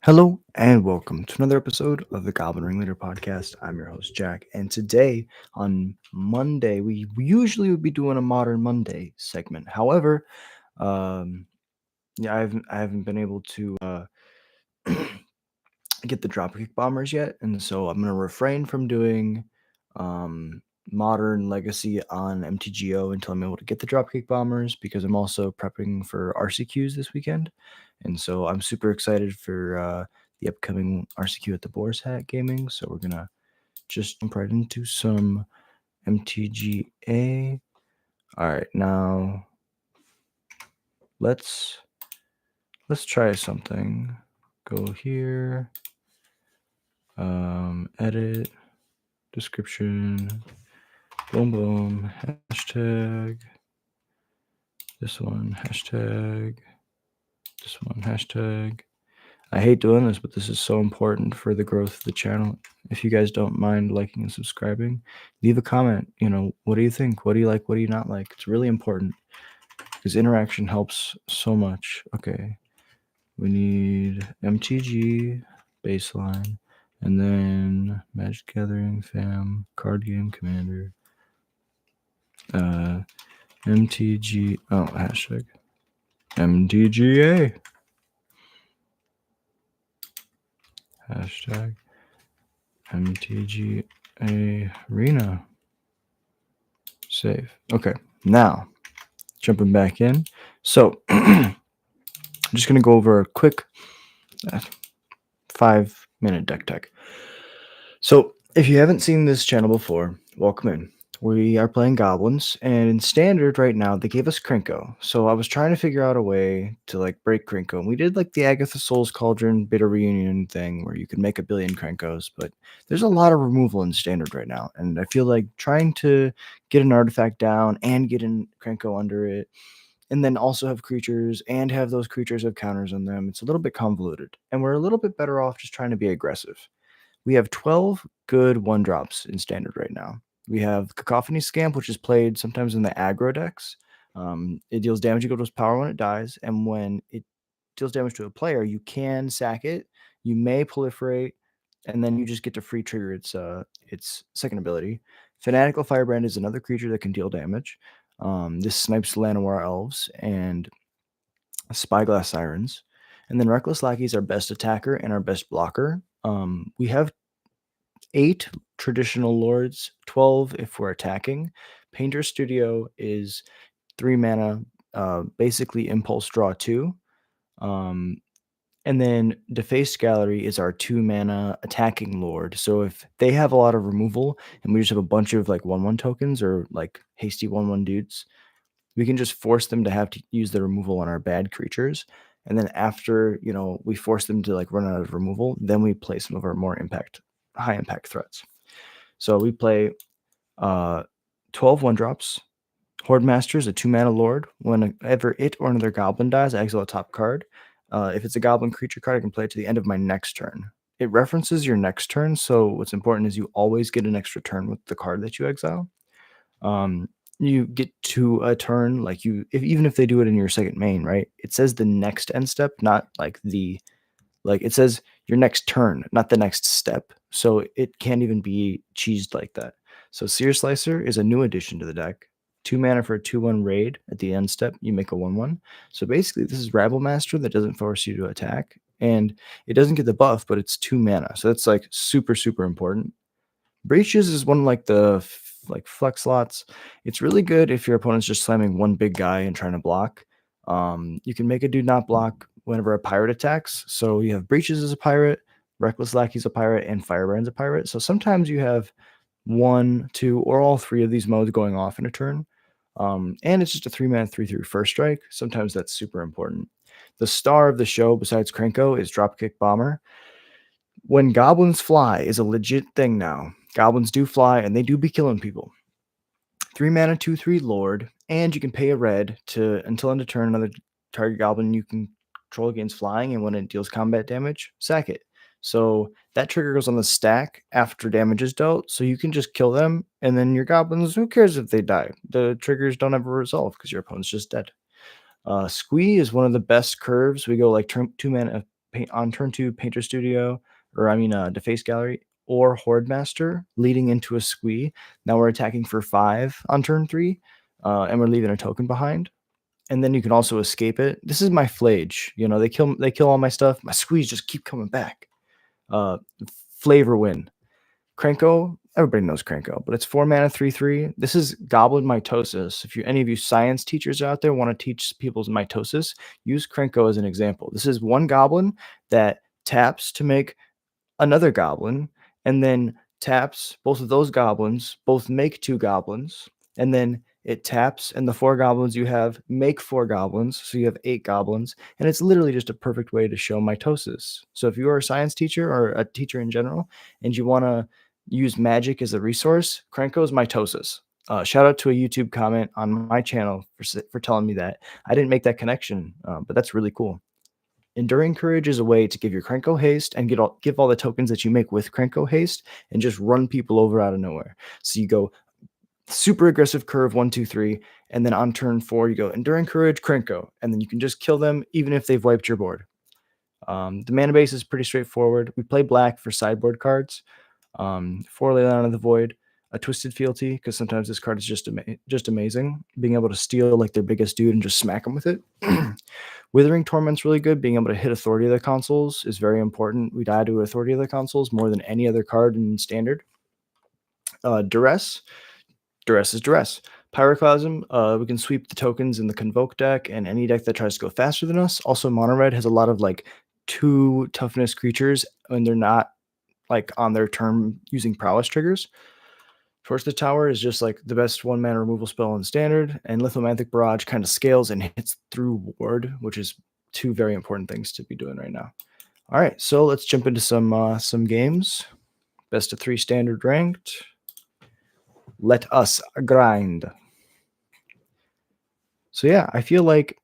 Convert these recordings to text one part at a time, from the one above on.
Hello and welcome to another episode of the Goblin Ringleader podcast. I'm your host Jack, and today on Monday we usually would be doing a Modern Monday segment. However, um, I haven't been able to get the dropkick bombers yet, and so I'm gonna refrain from doing um, Modern Legacy on mtgo until I'm able to get the dropkick bombers because I'm also prepping for RCQs this weekend, and so I'm super excited for the upcoming RCQ at the Boar's Hat Gaming. So we're gonna just jump right into some mtga. All right, now let's try something. Go here, edit, description, boom boom, hashtag, this one, hashtag, this one, hashtag. I hate doing this, but this is so important for the growth of the channel. If you guys don't mind liking and subscribing, leave a comment. What do you think? What do you like? What do you not like? It's really important because interaction helps so much. Okay, we need mtg baseline, and then Magic Gathering fam card game commander, mtg hashtag mtga, hashtag mtga arena. Save. Okay, now jumping back in. So I'm just going to go over a quick 5-minute deck tech. So if you haven't seen this channel before, welcome in. We are playing goblins, and in standard right now they gave us Krenko. So I was trying to figure out a way to break Krenko, and we did the Agatha Souls Cauldron Bitter Reunion thing where you could make 1,000,000,000 Krenkos, but there's a lot of removal in standard right now, and I feel like trying to get an artifact down and get in Krenko under it, and then also have creatures and have those creatures have counters on them, it's a little bit convoluted, and we're a little bit better off just trying to be aggressive. We have 12 good 1-drops in standard right now. We have Cacophony Scamp, which is played sometimes in the aggro decks. It deals damage equal to its power when it dies, and when it deals damage to a player, you can sack it, you may proliferate, and then you just get to free trigger its second ability. Fanatical Firebrand is another creature that can deal damage. This snipes Llanowar Elves and Spyglass Sirens. And then Reckless Lackey is our best attacker and our best blocker. We have 8 traditional lords, 12 if we're attacking. Painter Studio is 3 mana, basically impulse draw 2. And then Defaced Gallery is our 2 mana attacking lord. So if they have a lot of removal and we just have a bunch of 1/1 tokens or hasty 1/1 dudes, we can just force them to have to use the removal on our bad creatures. And then after, we force them to run out of removal, then we play some of our more high impact threats. So we play 12 1-drops. Horde Master is a 2 mana lord. Whenever it or another goblin dies, I exile a top card. If it's a goblin creature card, I can play it to the end of my next turn. It references your next turn, so what's important is you always get an extra turn with the card that you exile. You get to a turn, even if they do it in your second main, right? It says the next end step, not it says your next turn, not the next step. So it can't even be cheesed like that. So Seer Slicer is a new addition to the deck. 2 mana for a 2/1 raid. At the end step, you make a 1/1. So basically, this is Rabble Master that doesn't force you to attack. And it doesn't get the buff, but it's 2 mana. So that's super, super important. Breaches is one of the flex slots. It's really good if your opponent's just slamming one big guy and trying to block. You can make a dude not block whenever a pirate attacks. So you have Breaches as a pirate, Reckless Lackey's a pirate, and Firebrand's a pirate. So sometimes you have 1, 2, or all 3 of these modes going off in a turn. And it's just a 3-mana 3/3 first strike. Sometimes that's super important. The star of the show, besides Krenko, is Dropkick Bomber. When goblins fly is a legit thing now. Goblins do fly, and they do be killing people. 3 mana 2/3 lord, and you can pay a red to until end of turn another target goblin you can control gains flying, and when it deals combat damage, sack it. So that trigger goes on the stack after damage is dealt, so you can just kill them, and then your goblins, who cares if they die? The triggers don't ever resolve because your opponent's just dead. Squee is one of the best curves. We go 2 mana paint on turn 2 Painter Studio, or I mean Deface Gallery or Horde Master, leading into a squee. Now we're attacking for 5 on turn 3, and we're leaving a token behind. And then you can also escape it. This is my flage. You know, they kill all my stuff. My squeeze just keep coming back. Flavor win. Krenko, everybody knows Krenko, but it's 4 mana 3/3. This is Goblin Mitosis. If any of you science teachers out there want to teach people's mitosis, use Krenko as an example. This is one goblin that taps to make another goblin, and then taps both of those goblins, both make 2 goblins, and then it taps, and the 4 goblins you have make 4 goblins, so you have 8 goblins, and it's literally just a perfect way to show mitosis. So if you are a science teacher or a teacher in general, and you want to use magic as a resource, Krenko's mitosis. Shout out to a YouTube comment on my channel for telling me that. I didn't make that connection, but that's really cool. Enduring Courage is a way to give your Krenko haste and give all the tokens that you make with Krenko haste and just run people over out of nowhere. So you go super aggressive curve 1, 2, 3, and then on turn 4 you go Enduring Courage, Krenko, and then you can just kill them even if they've wiped your board. The mana base is pretty straightforward. We play black for sideboard cards. 4 Leyline of the Void, a Twisted Fealty, because sometimes this card is just amazing. Being able to steal like their biggest dude and just smack them with it. Withering Torment's really good. Being able to hit Authority of the Consoles is very important. We die to Authority of the Consoles more than any other card in Standard. Duress. Duress is Duress. Pyroclasm, we can sweep the tokens in the Convoke deck and any deck that tries to go faster than us. Also, Mono Red has a lot of like 2 toughness creatures when they're not like on their turn using prowess triggers. Torch the Tower is just like the best 1 mana removal spell in Standard, and Lithomantic Barrage kind of scales and hits through ward, which is 2 very important things to be doing right now. All right, so let's jump into some games. Best of 3 Standard ranked. Let us grind. So yeah, I feel like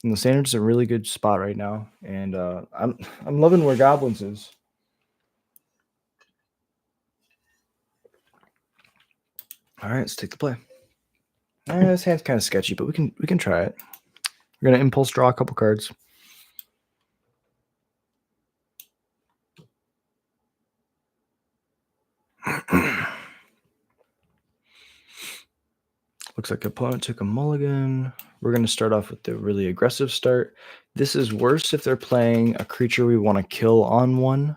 the Standard is a really good spot right now, and I'm loving where Goblins is. All right, let's take the play. This hand's kind of sketchy, but we can try it. We're gonna impulse draw a couple cards. Looks like opponent took a mulligan. We're gonna start off with the really aggressive start. This is worse if they're playing a creature we want to kill on 1.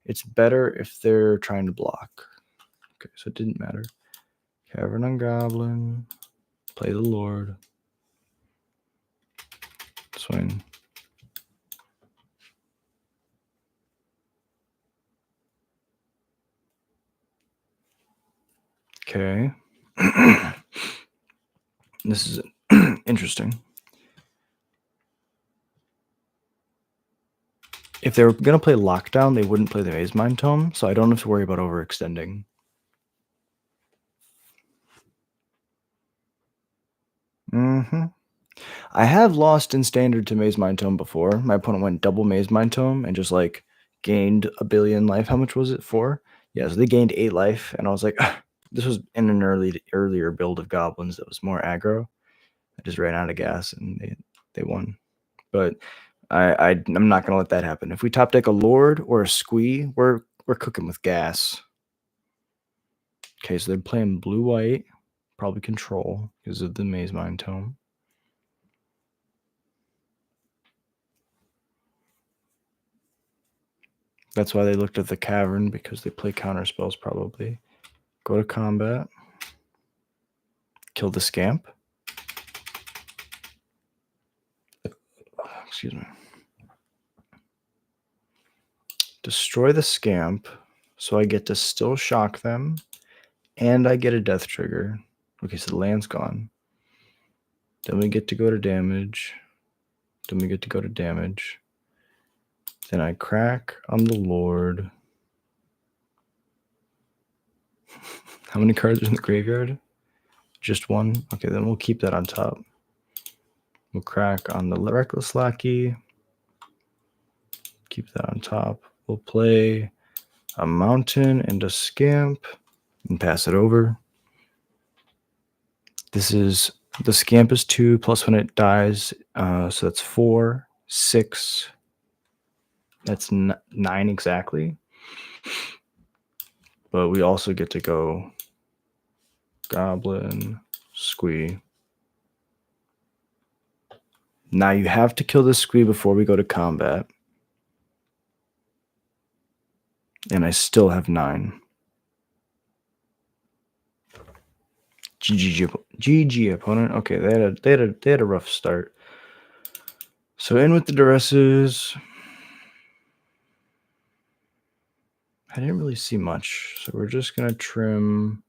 It's better if they're trying to block. Okay, so it didn't matter. Cavern on Goblin. Play the Lord. Swing. Okay. This is interesting. If they were going to play Lockdown, they wouldn't play the Maze Mind Tome, so I don't have to worry about overextending. I have lost in Standard to Maze Mind Tome before. My opponent went double Maze Mind Tome and just like gained a billion life. How much was it? 4? Yeah, so they gained 8 life, and I was like, this was in an earlier build of Goblins that was more aggro. I just ran out of gas and they won. But I'm not gonna let that happen. If we top deck a Lord or a Squee, we're cooking with gas. Okay, so they're playing blue-white, probably control because of the Maze Mind Tome. That's why they looked at the Cavern, because they play counter spells probably. Go to combat. Kill the Scamp. Excuse me. Destroy the Scamp, so I get to still shock them, and I get a death trigger. Okay, so the land's gone. Then we get to go to damage. Then we get to go to damage. Then I crack on the Lord. How many cards are in the graveyard? Just 1? Okay, then we'll keep that on top. We'll crack on the Reckless Lackey. Keep that on top. We'll play a Mountain and a Scamp and pass it over. The Scamp is 2 plus when it dies, so that's 4, 6, That's 9 exactly. But we also get to go goblin, squee. Now you have to kill this squee before we go to combat. And I still have 9. GG opponent. Okay, they had a rough start. So in with the duresses. I didn't really see much, so we're just gonna trim.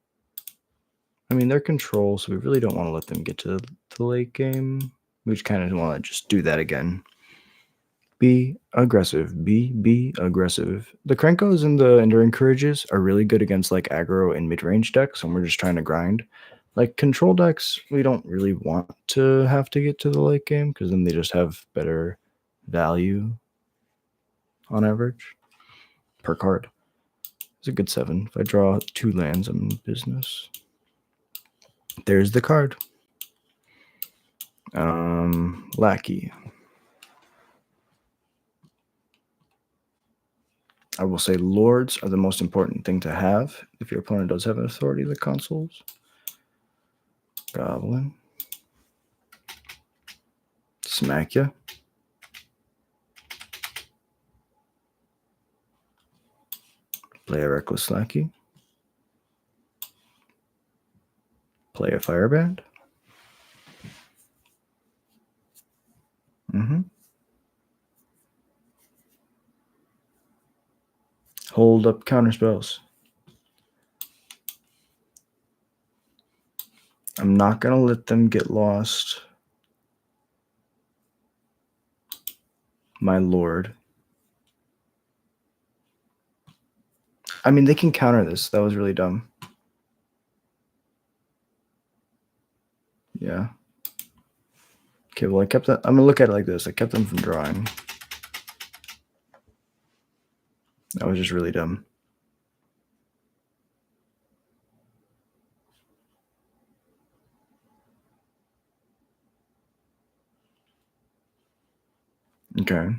I mean, they're control, so we really don't want to let them get to the late game. We just kind of want to just do that again. Be aggressive. Be aggressive. The Krenkos and the Enduring Courages are really good against like aggro and mid-range decks, and we're just trying to grind. Like control decks, we don't really want to have to get to the late game because then they just have better value on average per card. It's a good 7. If I draw 2 lands, I'm in business. There's the card. Lackey. I will say lords are the most important thing to have if your opponent does have an authority of the consoles. Goblin. Smack ya. Play a Reckless Lackey. Play a Firebrand. Hold up counterspells. I'm not going to let them get lost. My lord. I mean, they can counter this. That was really dumb. Yeah. Okay, well, I kept that. I'm going to look at it like this. I kept them from drawing. That was just really dumb. Okay.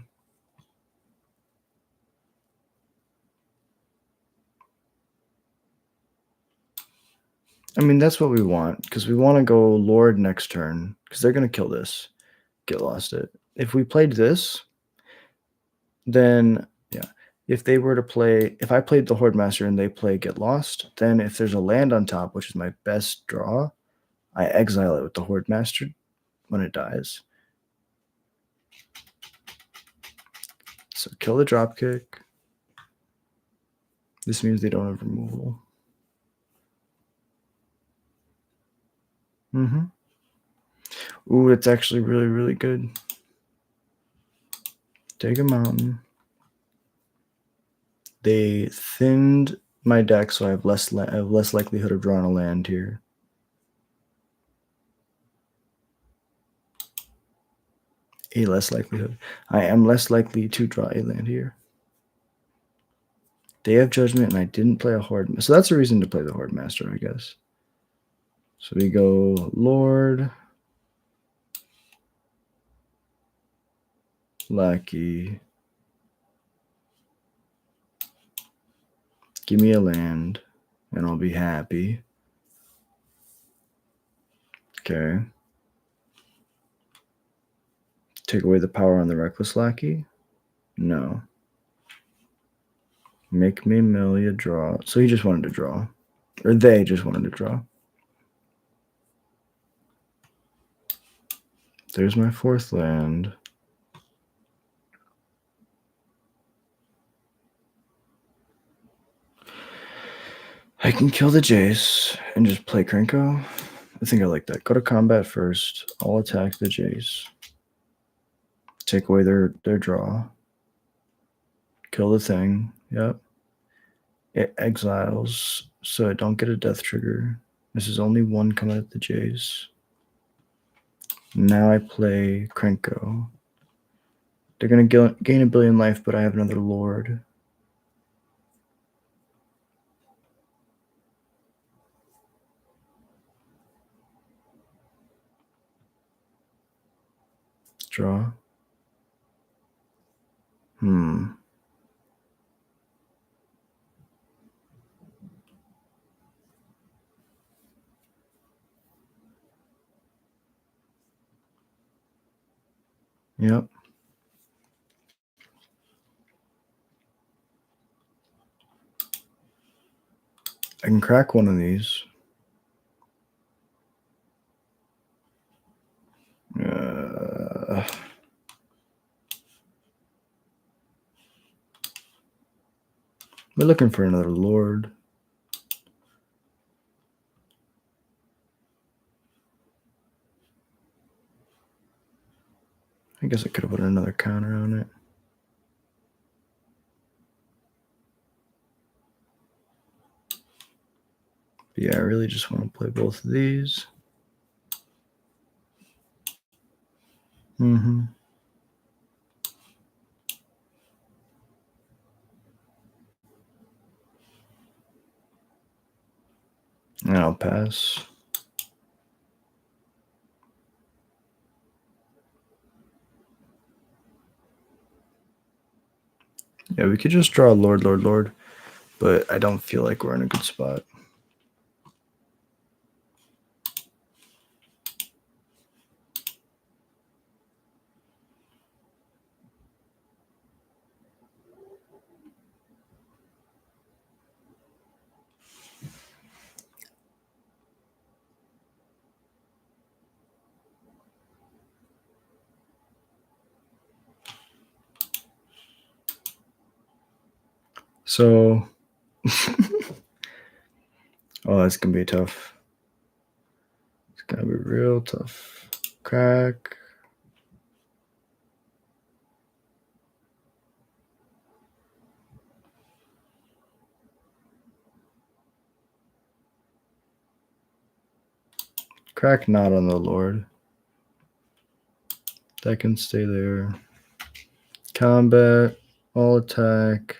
I mean, that's what we want, because we want to go Lord next turn, because they're going to kill this. Get lost it. If we played this, then, yeah. If they were to play, if I played the Horde Master and they play Get Lost, then if there's a land on top, which is my best draw, I exile it with the Horde Master when it dies. So kill the dropkick. This means they don't have removal. Ooh, it's actually really, really good. Take a mountain. They thinned my deck, so I have less likelihood of drawing a land here. A less likelihood. I am less likely to draw a land here. Day of Judgment, and I didn't play a Horde. So that's a reason to play the Horde Master, I guess. So we go Lord, Lackey. Give me a land, and I'll be happy. Okay. Take away the power on the Reckless Lackey? No. Make me Amelia draw. So he just wanted to draw. Or they just wanted to draw. There's my 4th land. I can kill the Jace and just play Krenko. I think I like that. Go to combat first. I'll attack the Jace. Take away their draw. Kill the thing. Yep. It exiles, so I don't get a death trigger. This is only 1 coming at the Jace. Now I play Krenko. They're going to gain a billion life, but I have another Lord. Draw. Yep. I can crack one of these. We're looking for another lord. I guess I could have put another counter on it. But yeah, I really just want to play both of these. Mm-hmm. And I'll pass. Yeah, we could just draw Lord, but I don't feel like we're in a good spot. So, oh, that's going to be tough. It's going to be real tough. Crack. Crack not on the Lord. That can stay there. Combat. All attack.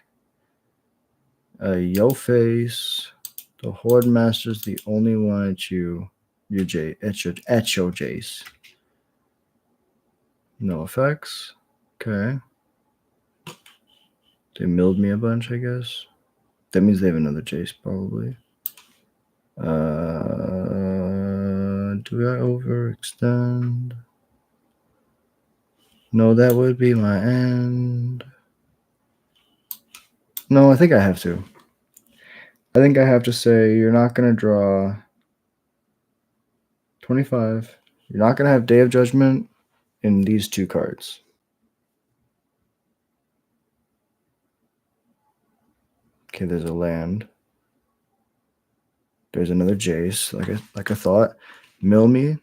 Yo face. The Horde Master's the only one at you. Your J at your Jace. No effects. Okay. They milled me a bunch, I guess. That means they have another Jace, probably. Do I overextend? No, that would be my end. No, I think I have to. I think I have to say you're not going to draw 25. You're not going to have Day of Judgment in these two cards. Okay, there's a land. There's another Jace, like I thought. Mill me.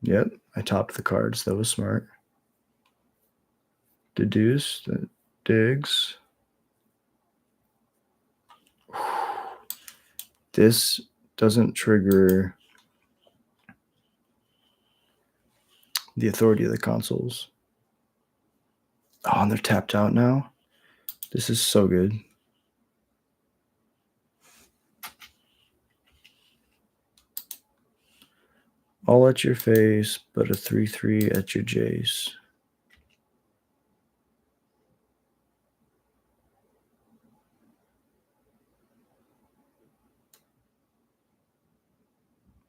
Yep, I topped the cards. That was smart. Deduce. That digs. This doesn't trigger the authority of the consoles. Oh, and they're tapped out now. This is so good. All at your face, but a 3/3 at your Jace.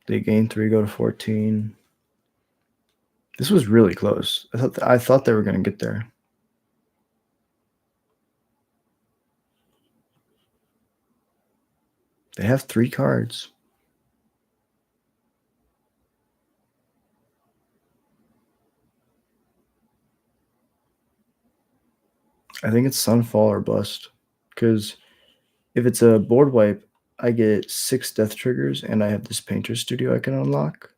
They gain 3, go to 14. This was really close. I thought they were going to get there. They have 3 cards. I think it's Sunfall or Bust. Because if it's a board wipe, I get 6 death triggers, and I have this Painter Studio I can unlock.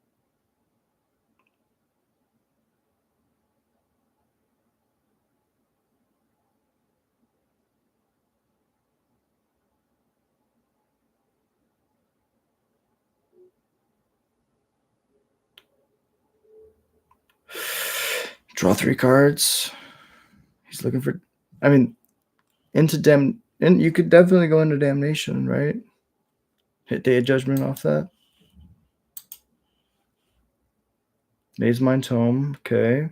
Draw 3 cards. He's looking for... I mean, and you could definitely go into Damnation, right? Hit Day of Judgment off that. Maze Mind Tome. Okay.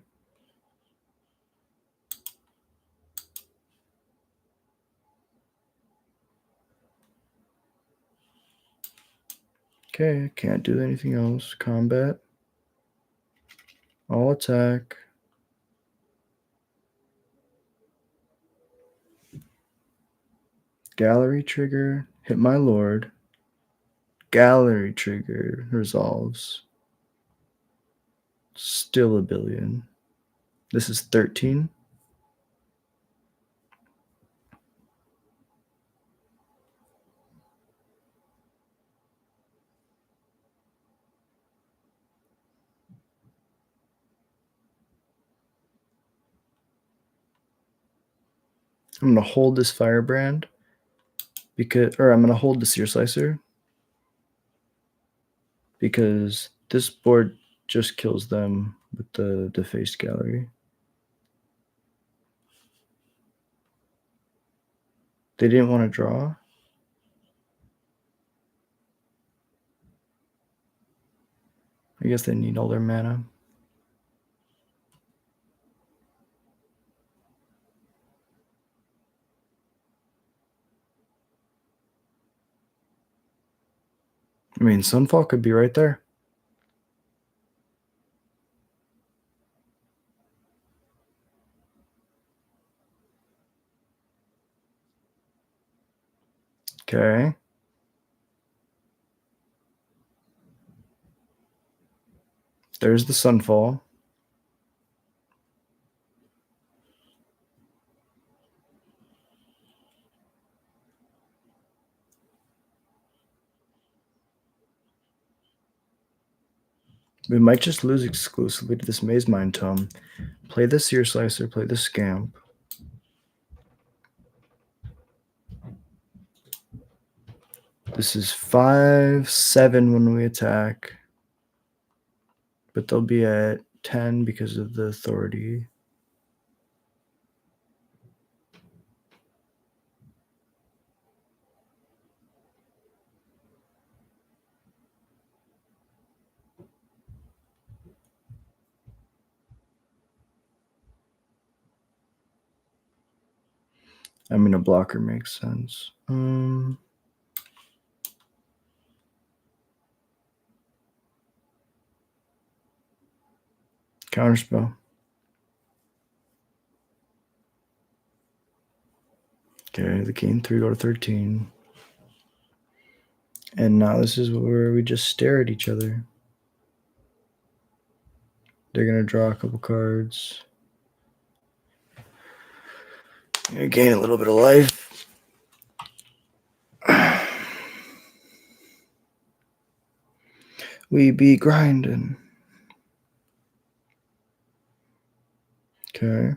Okay, can't do anything else. Combat. All attack. Gallery trigger. Hit my lord. Gallery trigger resolves. Still a billion. This is 13. I'm going to hold this firebrand I'm going to hold the sear slicer because this board just kills them with the defaced gallery. They didn't want to draw. I guess they need all their mana. I mean, Sunfall could be right there. Okay. There's the Sunfall. We might just lose exclusively to this Maze Mind Tome. Play the Sear Slicer, play the Scamp. This is 5/7 when we attack. But they'll be at 10 because of the authority. I mean, a blocker makes sense. Counterspell. Okay, the King 3 go to 13. And now this is where we just stare at each other. They're going to draw a couple cards. Gonna gain a little bit of life. We be grinding. Okay.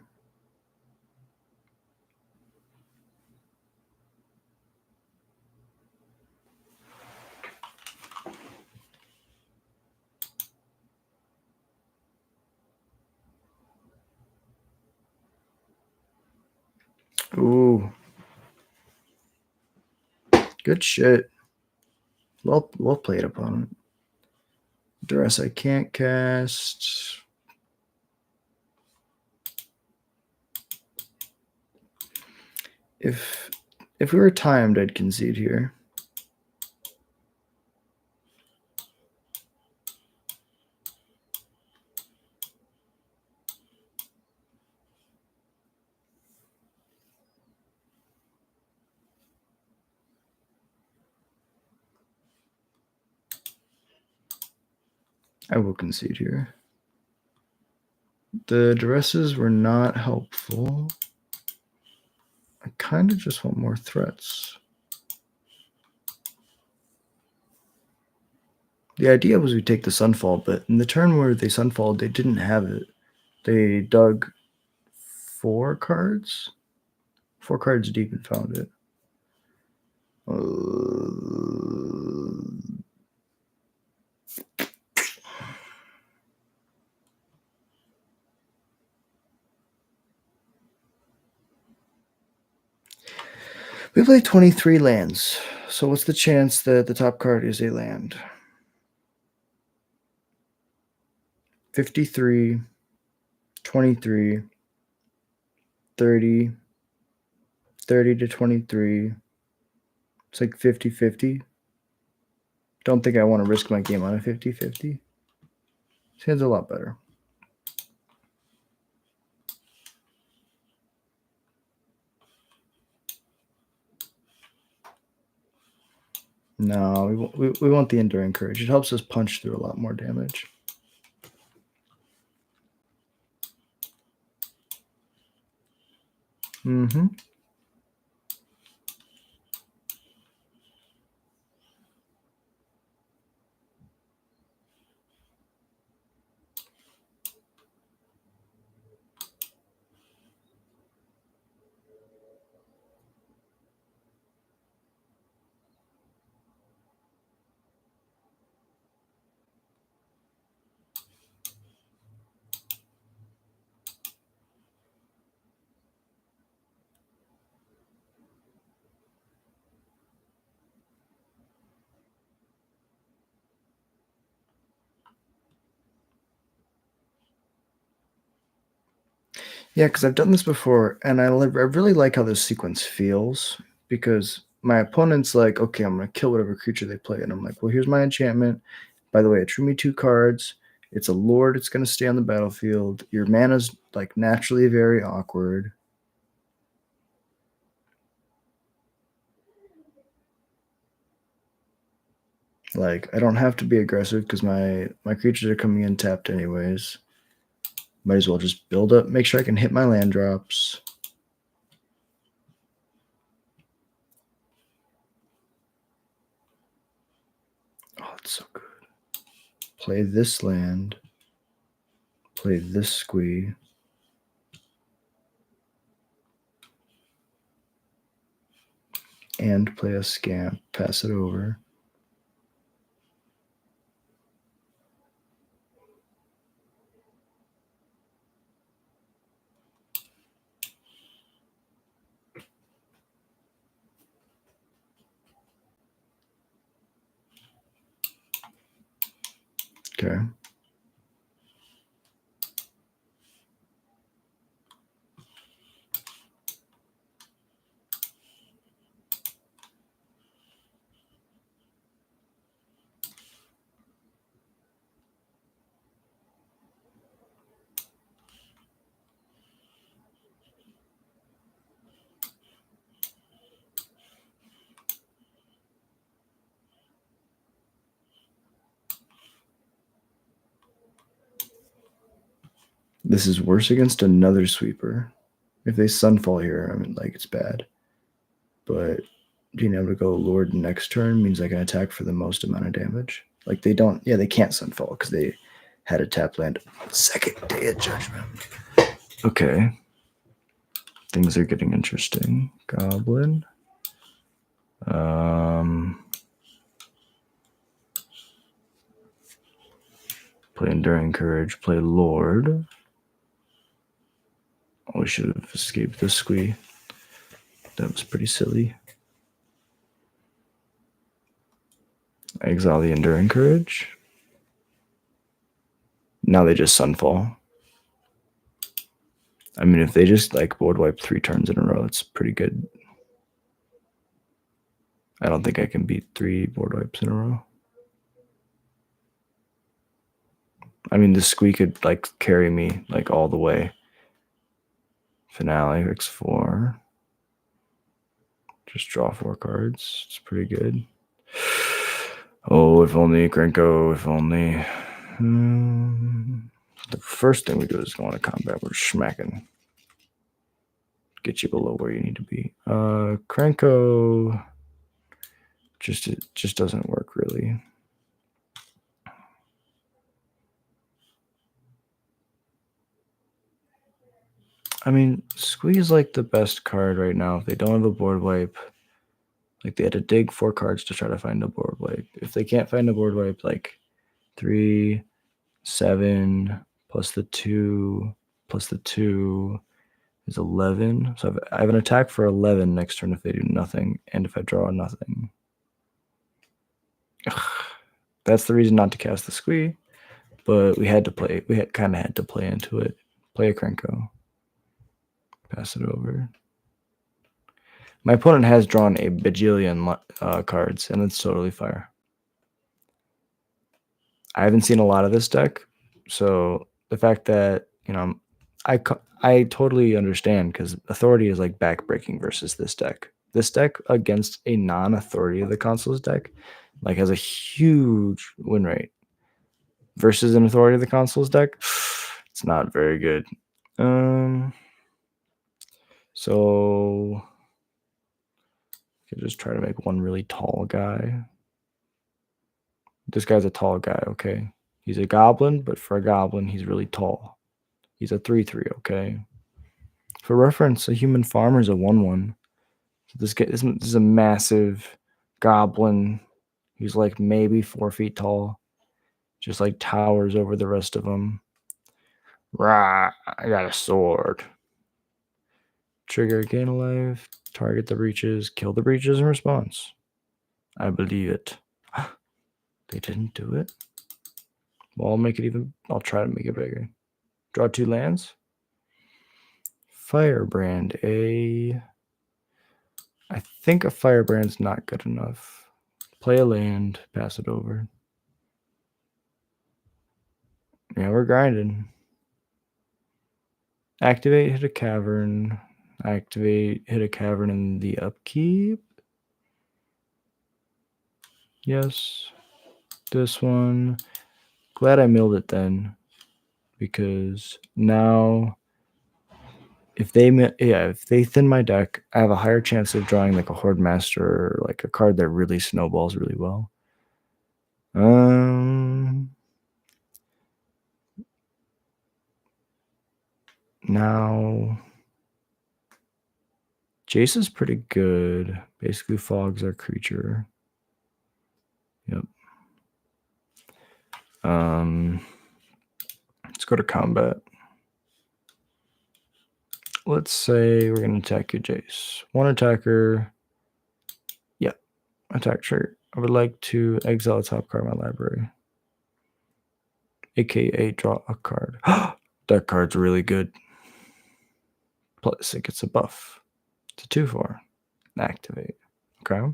Ooh. Good shit. Well played, opponent. Duress I can't cast. If we were timed, I'd concede here. I will concede here. The duresses were not helpful. I kind of just want more threats. The idea was we take the Sunfall, but in the turn where they Sunfalled, they didn't have it. They dug 4 cards deep and found it. We play 23 lands. So what's the chance that the top card is a land? 53, 23, 30, 30 to 23. It's like 50-50. don't think I want to risk my game on a 50-50. This hand's a lot better. No, we want the Enduring Courage. It helps us punch through a lot more damage. Mm-hmm. Yeah, because I've done this before, and I really like how this sequence feels, because my opponent's like, okay, I'm going to kill whatever creature they play, and I'm like, well, here's my enchantment. By the way, it drew me 2 cards. It's a lord. It's going to stay on the battlefield. Your mana's like naturally very awkward. Like, I don't have to be aggressive because my creatures are coming in tapped anyways. Might as well just build up, make sure I can hit my land drops. Oh, it's so good. Play this land. Play this squee. And play a scamp. Pass it over. Okay. This is worse against another sweeper. If they sunfall here, I mean, like, it's bad. But being able to go Lord next turn means I can attack for the most amount of damage. Like, they don't, yeah, they can't sunfall because they had a tap land. Second Day of Judgment. Okay. Things are getting interesting. Goblin. Play Enduring Courage. Play Lord. Oh, we should have escaped the squee. That was pretty silly. I exile the Enduring Courage. Now they just sunfall. I mean, if they just like board wipe 3 turns in a row, it's pretty good. I don't think I can beat 3 board wipes in a row. I mean, the squee could like carry me like all the way. Finale, X4. Just draw 4 cards. It's pretty good. Oh, if only, Krenko, if only. The first thing we do is go into combat. We're smacking. Get you below where you need to be. Krenko it just doesn't work really. I mean, squee is like the best card right now. If they don't have a board wipe, like they had to dig 4 cards to try to find a board wipe. If they can't find a board wipe, like 3, 7 plus the 2 is 11. So I have an attack for 11 next turn if they do nothing, and if I draw nothing. Ugh. That's the reason not to cast the squee, but we kind of had to play into it. Play a Krenko. Pass it over. My opponent has drawn a bajillion cards, and it's totally fire. I haven't seen a lot of this deck, so the fact that, I totally understand because authority is like backbreaking versus this deck. This deck against a non-authority of the consoles deck, like, has a huge win rate versus an authority of the consoles deck. It's not very good. So I could just try to make one really tall guy. This guy's a tall guy, okay? He's a goblin, but for a goblin, he's really tall. He's a 3/3, okay? For reference, a human farmer is a 1/1. This guy, this is a massive goblin. He's like maybe 4 feet tall, just like towers over the rest of them. Rah! I got a sword. Trigger, gain a life, target the breaches, kill the breaches in response. I believe it. They didn't do it. Well, I'll try to make it bigger. Draw 2 lands. Firebrand, I think a Firebrand's not good enough. Play a land, pass it over. Yeah, we're grinding. Activate, hit a cavern. Activate, hit a cavern in the upkeep. Yes. This one. Glad I milled it then, because now if they thin my deck, I have a higher chance of drawing like a Horde Master or like a card that really snowballs really well. Now Jace is pretty good. Basically fogs our creature. Yep. Let's go to combat. Let's say we're going to attack you, Jace. One attacker. Yep. Attack trigger. I would like to exile a top card of my library. AKA draw a card. That card's really good. Plus it gets a buff. It's a 2/4. Activate. Okay.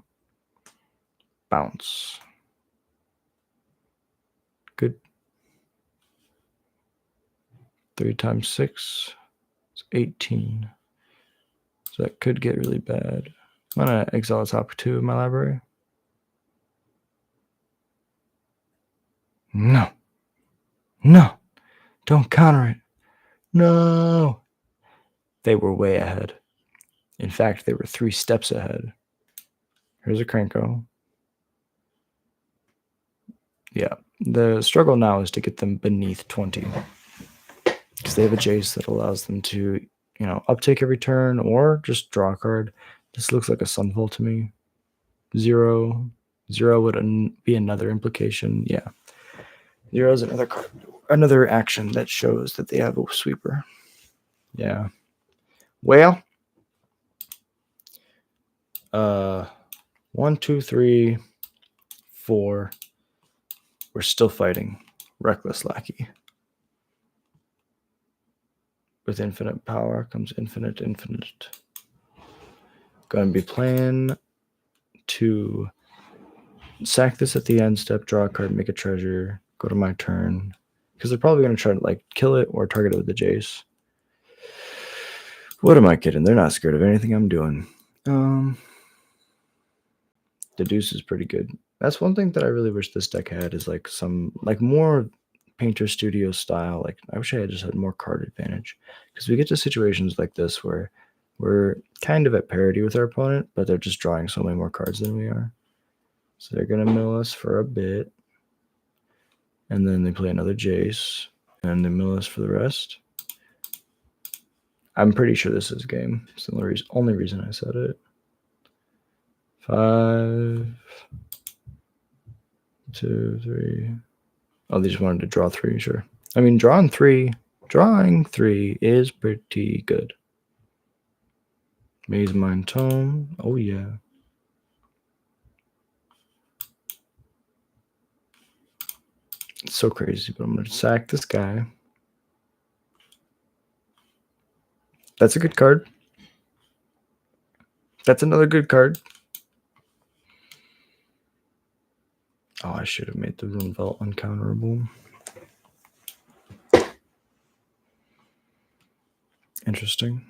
Bounce. Good. 3 times 6 is 18. So that could get really bad. I'm going to exile a top 2 of my library. No. No. Don't counter it. No. They were way ahead. In fact, they were 3 steps ahead. Here's a Krenko. Yeah. The struggle now is to get them beneath 20. Because they have a Jace that allows them to, uptake every turn or just draw a card. This looks like a Sunfall to me. 0. 0 would be another implication. Yeah. 0 is another card. Another action that shows that they have a sweeper. Yeah. Well, 1, 2, 3, 4. We're still fighting. Reckless Lackey. With infinite power comes infinite. Going to be playing to sack this at the end step, draw a card, make a treasure, go to my turn. Because they're probably going to try to kill it or target it with the Jace. What am I kidding? They're not scared of anything I'm doing. The deuce is pretty good. That's one thing that I really wish this deck had, is some more Painter Studio style. I wish I had just had more card advantage, because we get to situations like this where we're kind of at parity with our opponent, but they're just drawing so many more cards than we are. So they're going to mill us for a bit, and then they play another Jace, and they mill us for the rest. I'm pretty sure this is game. It's the only reason I said it. 5, 2, 3. Oh, they just wanted to draw 3, sure. I mean, drawing 3 is pretty good. Maze Mind Tome. Oh, yeah. It's so crazy, but I'm going to sack this guy. That's a good card. That's another good card. Oh, I should have made the Rune Vault uncounterable. Interesting.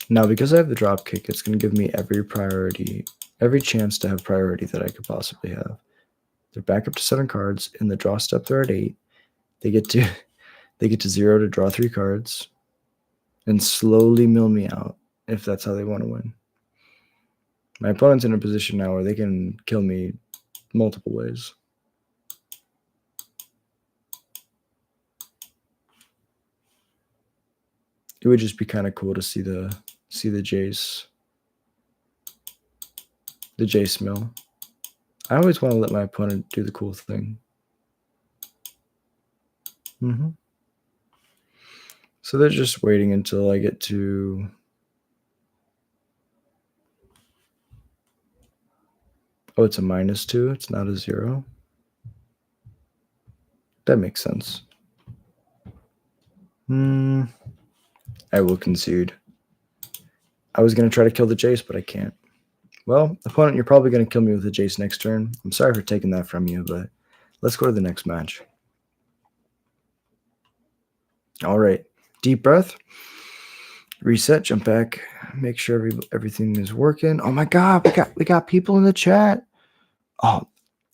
Now, because I have the drop kick, it's going to give me every chance to have priority that I could possibly have. They're back up to 7 cards. In the draw step, they're at 8. They get to 0 to draw 3 cards and slowly mill me out if that's how they want to win. My opponent's in a position now where they can kill me multiple ways. It would just be kind of cool to see the Jace mill. I always want to let my opponent do the cool thing. So they're just waiting until I get to... Oh, it's a -2. It's not a 0. That makes sense. I will concede. I was going to try to kill the Jace, but I can't. Well, opponent, you're probably going to kill me with the Jace next turn. I'm sorry for taking that from you, but let's go to the next match. All right. Deep breath. Reset, jump back, make sure everything is working. Oh my God, we got people in the chat. Oh,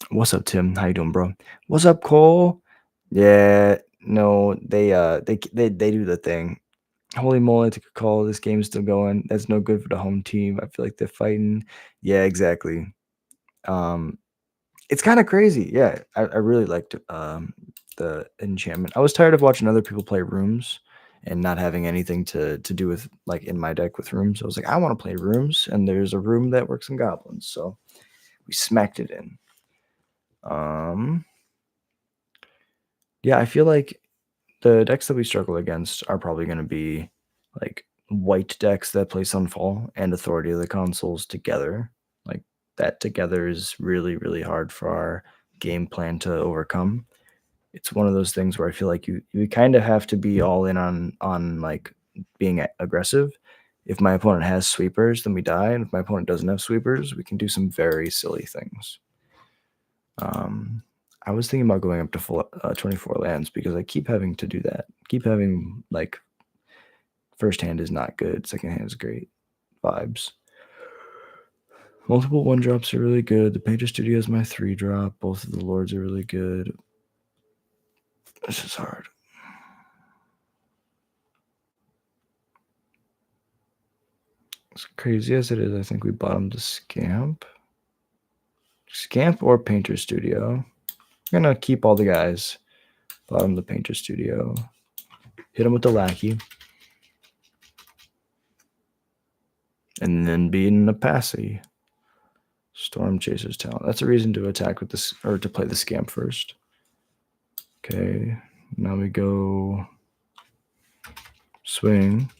what's up, Tim? How you doing, bro? What's up, Cole? Yeah, no, they do the thing. Holy moly, I took a call. This game's still going. That's no good for the home team. I feel like they're fighting. Yeah, exactly. It's kind of crazy. Yeah, I really liked the enchantment. I was tired of watching other people play rooms and not having anything to do with, like, in my deck with rooms. I was like, I want to play rooms, and there's a room that works in goblins, so we smacked it in. Yeah, I feel like the decks that we struggle against are probably going to be like white decks that play Sunfall and Authority of the Consoles together. Like, that together is really, really hard for our game plan to overcome. It's one of those things where I feel like you kind of have to be all in on like being aggressive. If my opponent has sweepers, then we die, and if my opponent doesn't have sweepers, we can do some very silly things. I was thinking about going up to full 24 lands because I keep having to do that. Keep having, like, first hand is not good, second hand is great vibes. Multiple 1-drops are really good. The Painter Studio is my 3-drop. Both of the Lords are really good. This is hard. As crazy as it is, I think we bottomed the Scamp. Scamp or Painter Studio. I'm going to keep all the guys. Bottom the Painter Studio. Hit him with the Lackey. And then being a Passy. Storm Chaser's Talent. That's a reason to attack with this, or to play the Scamp first. Okay, now we go swing.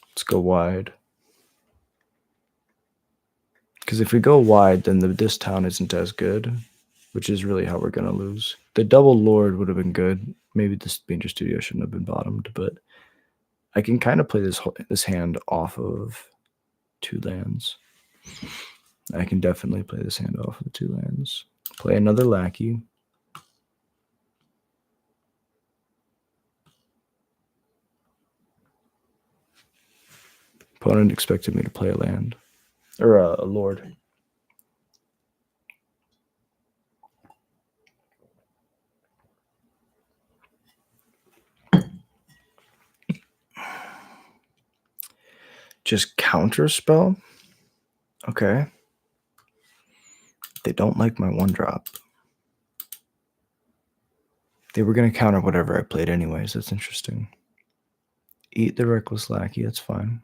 Let's go wide. Because if we go wide, then this town isn't as good, which is really how we're going to lose. The double Lord would have been good. Maybe this Painter Studio shouldn't have been bottomed, but I can kind of play this hand off of 2 lands. I can definitely play this hand off of the 2 lands. Play another Lackey. Opponent expected me to play a land. Or a Lord. Just counter spell? Okay. They don't like my 1-drop. They were going to counter whatever I played anyways. That's interesting. Eat the Reckless Lackey. That's fine.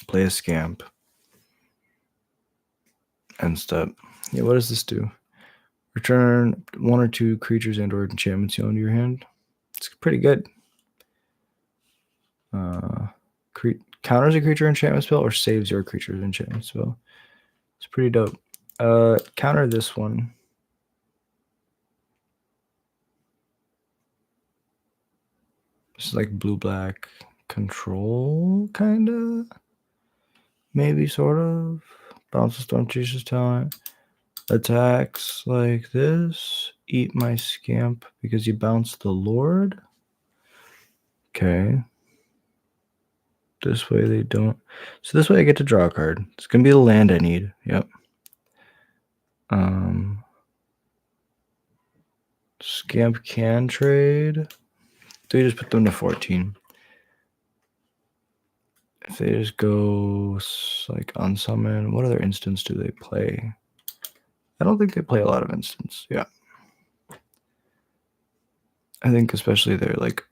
Play a Scamp. End step. Yeah, what does this do? Return 1 or 2 creatures and or enchantments you own to your hand. It's pretty good. Counters a creature enchantment spell or saves your creature's enchantment spell. It's pretty dope. Counter this one. This is like blue-black. control, kinda. Maybe, sort of. Bounces Storm Chasers talent. Attacks like this. Eat my scamp because you bounced the Lord. Okay. This way they don't. So this way I get to draw a card. It's gonna be the land I need. Yep. Scamp can trade. Do we just put them to 14? If they just go like unsummon, what other instance do they play? I don't think they play a lot of instance. Yeah. I think especially their like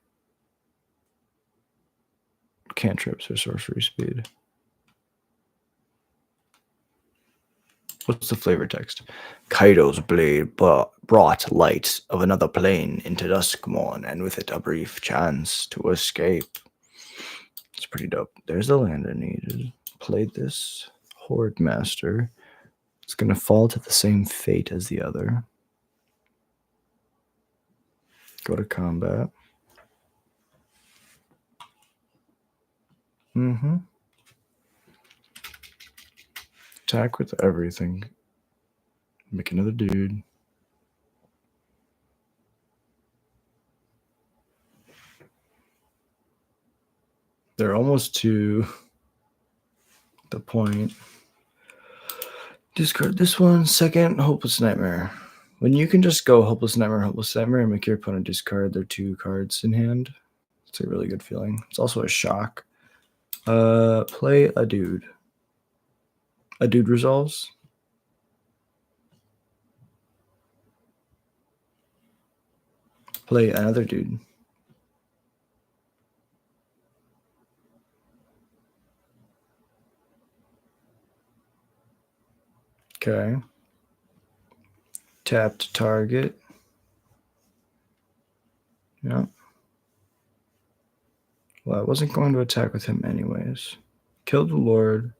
cantrips or sorcery speed. What's the flavor text? Kaido's blade brought light of another plane into Duskmorn, and with it a brief chance to escape. It's pretty dope. There's the land I needed. Played this Horde Master. It's going to fall to the same fate as the other. Go to combat. Attack with everything. Make another dude. They're almost to the point. Discard this one. Second, Hopeless Nightmare. When you can just go Hopeless Nightmare, and make your opponent discard their 2 cards in hand, it's a really good feeling. It's also a shock. Play a dude. A dude resolves. Play another dude. Okay. Tap to target. Yeah. Well, I wasn't going to attack with him anyways. Kill the Lord.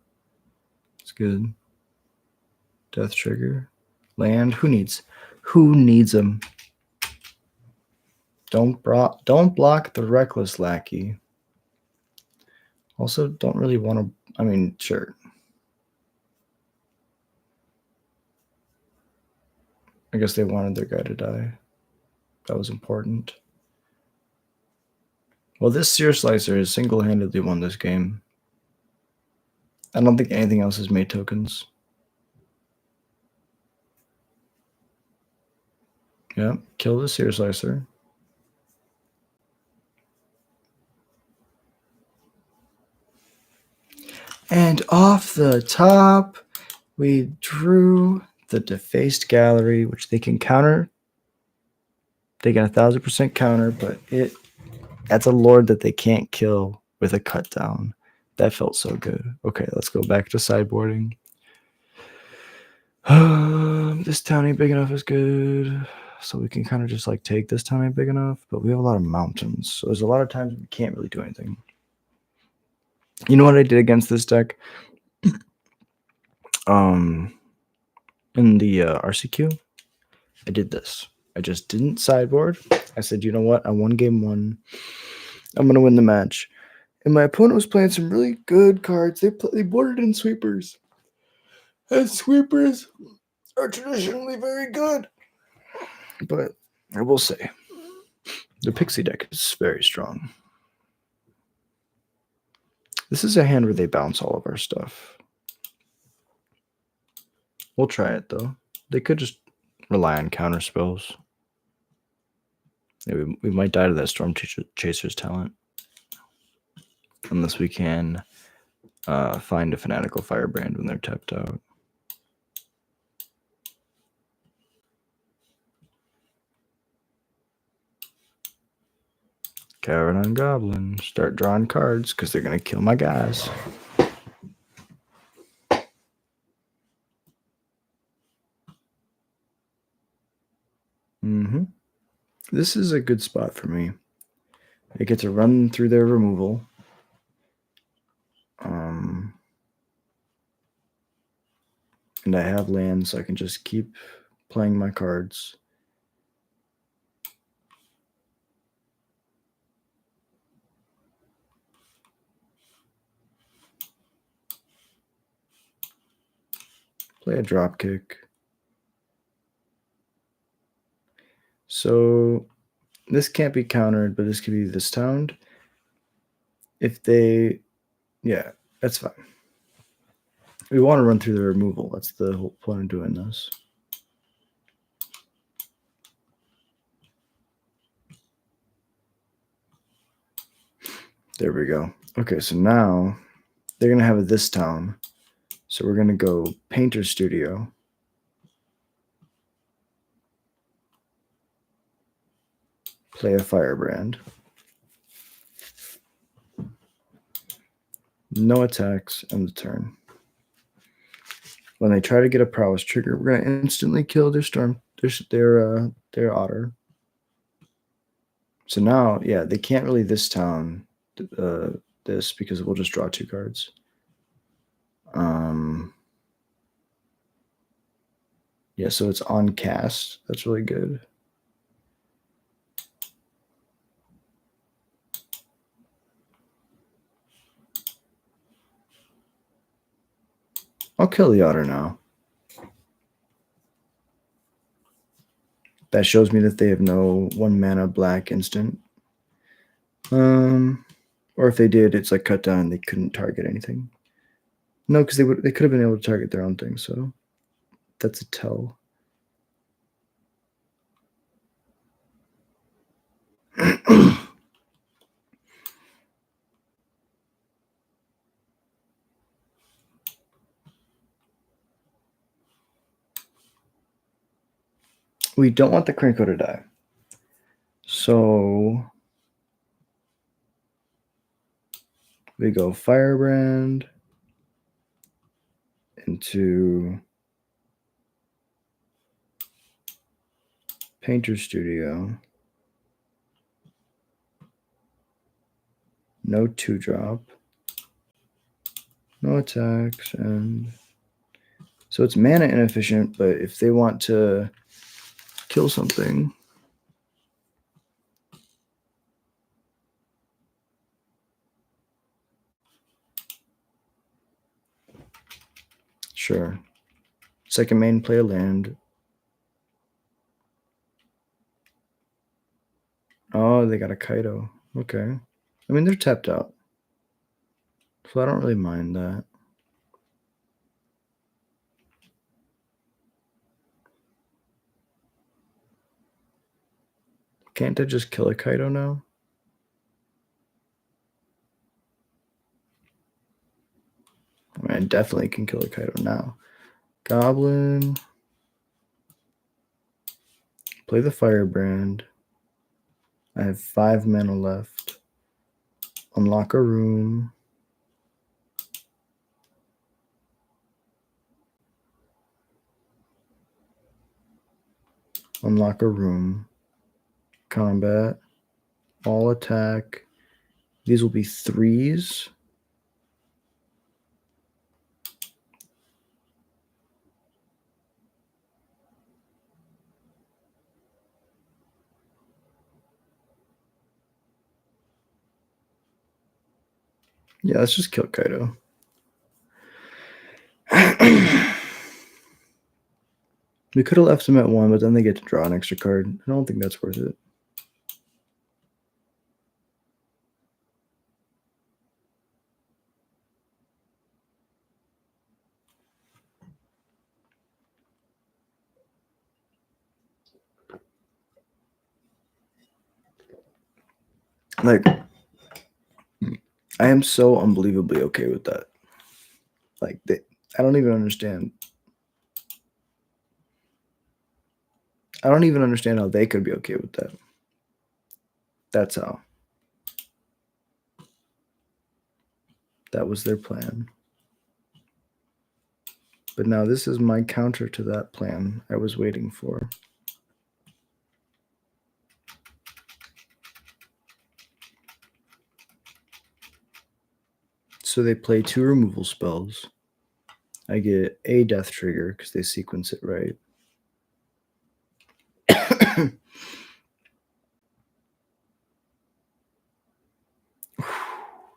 It's good. Death trigger. Land. Who needs them? Don't block the Reckless Lackey. Also, don't really want to. I mean, sure. I guess they wanted their guy to die. That was important. Well, this Seer Slicer has single-handedly won this game. I don't think anything else has made tokens. Yeah, kill the Seer Slicer. And off the top, we drew the Defaced Gallery, which they can counter. They get 1,000% counter, but that's a Lord that they can't kill with a cut down. That felt so good. Okay, let's go back to sideboarding. This town ain't big enough is good. So we can kind of just like take this town ain't big enough, but we have a lot of mountains. So there's a lot of times we can't really do anything. You know what I did against this deck? In the RCQ, I did this. I just didn't sideboard. I said, you know what? I won game 1. I'm going to win the match. And my opponent was playing some really good cards. They boarded in sweepers. And sweepers are traditionally very good. But I will say, the Pixie deck is very strong. This is a hand where they bounce all of our stuff. We'll try it, though. They could just rely on counter spells. Yeah, we might die to that Storm Chaser's talent. Unless we can find a Fanatical Firebrand when they're tapped out. Cavern on Goblin. Start drawing cards because they're going to kill my guys. This is a good spot for me. I get to run through their removal. And I have lands, so I can just keep playing my cards. Play a dropkick. So this can't be countered, but this could be this sound. If they, yeah, that's fine. We want to run through the removal. That's the whole point of doing this. There we go. Okay, so now they're going to have this town. So we're going to go Painter Studio. Play a Firebrand. No attacks on the turn. When they try to get a prowess trigger, we're going to instantly kill their storm, their otter. So now, yeah, they can't really this town this because we'll just draw 2 cards. Yeah, so it's on cast. That's really good. I'll kill the otter now. That shows me that they have no 1 mana black instant. Or if they did, it's like cut down and they couldn't target anything. No, because they could have been able to target their own thing, so that's a tell. We don't want the Krenko to die. So we go Firebrand into Painter Studio. No 2-drop. No attacks. And so it's mana inefficient, but if they want to kill something, sure. Second main, play a land. Oh, they got a Kaido. Okay. I mean, they're tapped out. So I don't really mind that. Can't I just kill a Kaido now? I mean, I definitely can kill a Kaido now. Goblin. Play the Firebrand. I have 5 mana left. Unlock a room. Unlock a room. Combat. All attack. These will be 3s. Yeah, let's just kill Kaido. We could have left them at 1, but then they get to draw an extra card. I don't think that's worth it. Like, I am so unbelievably okay with that. Like, I don't even understand. I don't even understand how they could be okay with that. That's how. That was their plan. But now this is my counter to that plan I was waiting for. So they play 2 removal spells. I get a death trigger because they sequence it right.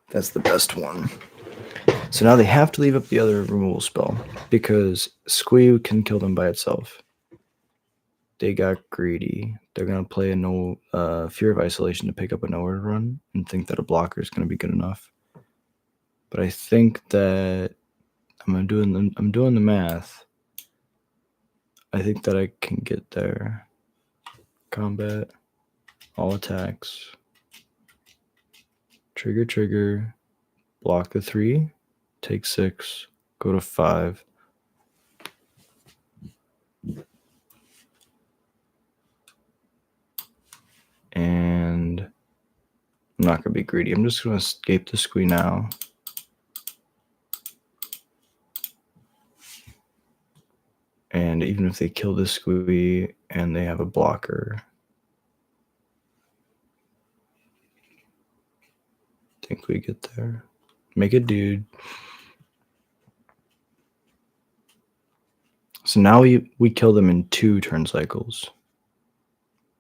That's the best one. So now they have to leave up the other removal spell because Squee can kill them by itself. They got greedy. They're gonna play a no Fear of Isolation to pick up a nowhere run and think that a blocker is gonna be good enough. But I think that I'm doing the math. I think that I can get there. Combat, all attacks, trigger, block the 3, take 6, go to 5. And I'm not gonna be greedy. I'm just gonna escape the Squee now. And even if they kill this Squee and they have a blocker, I think we get there. Make a dude. So now we kill them in 2 turn cycles.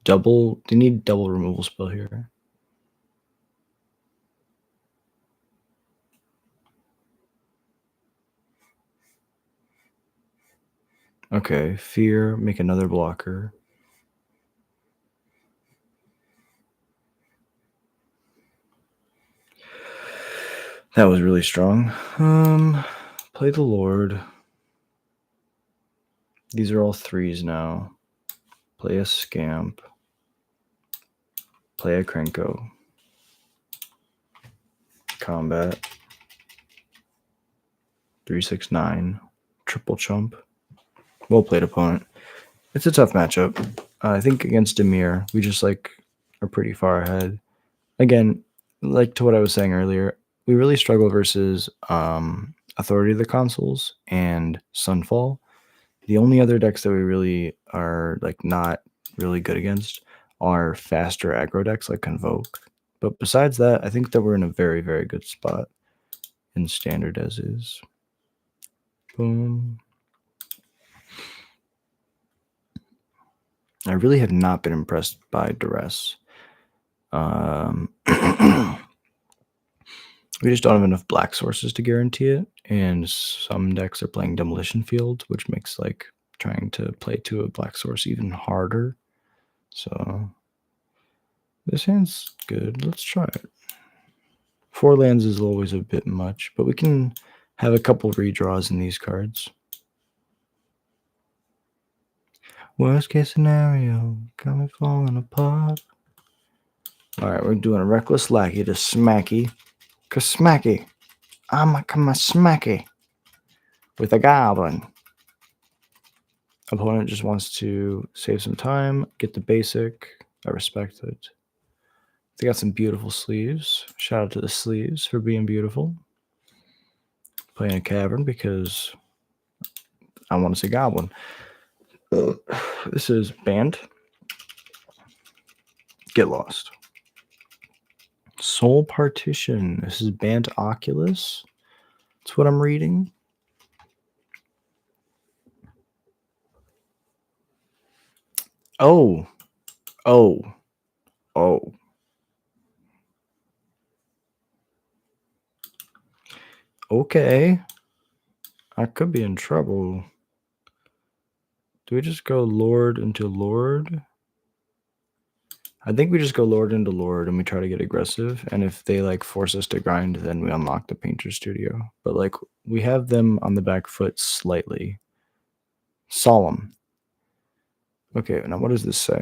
They need double removal spell here. Okay, Fear, make another blocker. That was really strong. Play the Lord. These are all 3s now. Play a Scamp. Play a Krenko. Combat. 3, 6, 9. Triple chump. Well played, opponent. It's a tough matchup. I think against Demir, we just are pretty far ahead. Again, to what I was saying earlier, we really struggle versus Authority of the Consuls and Sunfall. The only other decks that we really are not really good against are faster aggro decks like Convoke. But besides that, I think that we're in a very, very good spot in Standard as is. Boom. I really have not been impressed by Duress. We just don't have enough black sources to guarantee it, and some decks are playing Demolition Field, which makes trying to play to a black source even harder. So this hand's good. Let's try it. 4 lands is always a bit much, but we can have a couple redraws in these cards. Worst case scenario, got me falling apart. Alright, we're doing a Reckless Lackey to Smacky. Cause Smacky. I'm a Smacky. With a Goblin. Opponent just wants to save some time, get the basic. I respect it. They got some beautiful sleeves. Shout out to the sleeves for being beautiful. Playing a Cavern because I want to say Goblin. This is Banned. Get Lost. Soul Partition. This is Banned Oculus. That's what I'm reading. Oh. Okay. I could be in trouble. Do we just go Lord into Lord? I think we just go Lord into Lord and we try to get aggressive. And if they force us to grind, then we unlock the Painter Studio. But we have them on the back foot slightly. Solemn. Okay, now what does this say?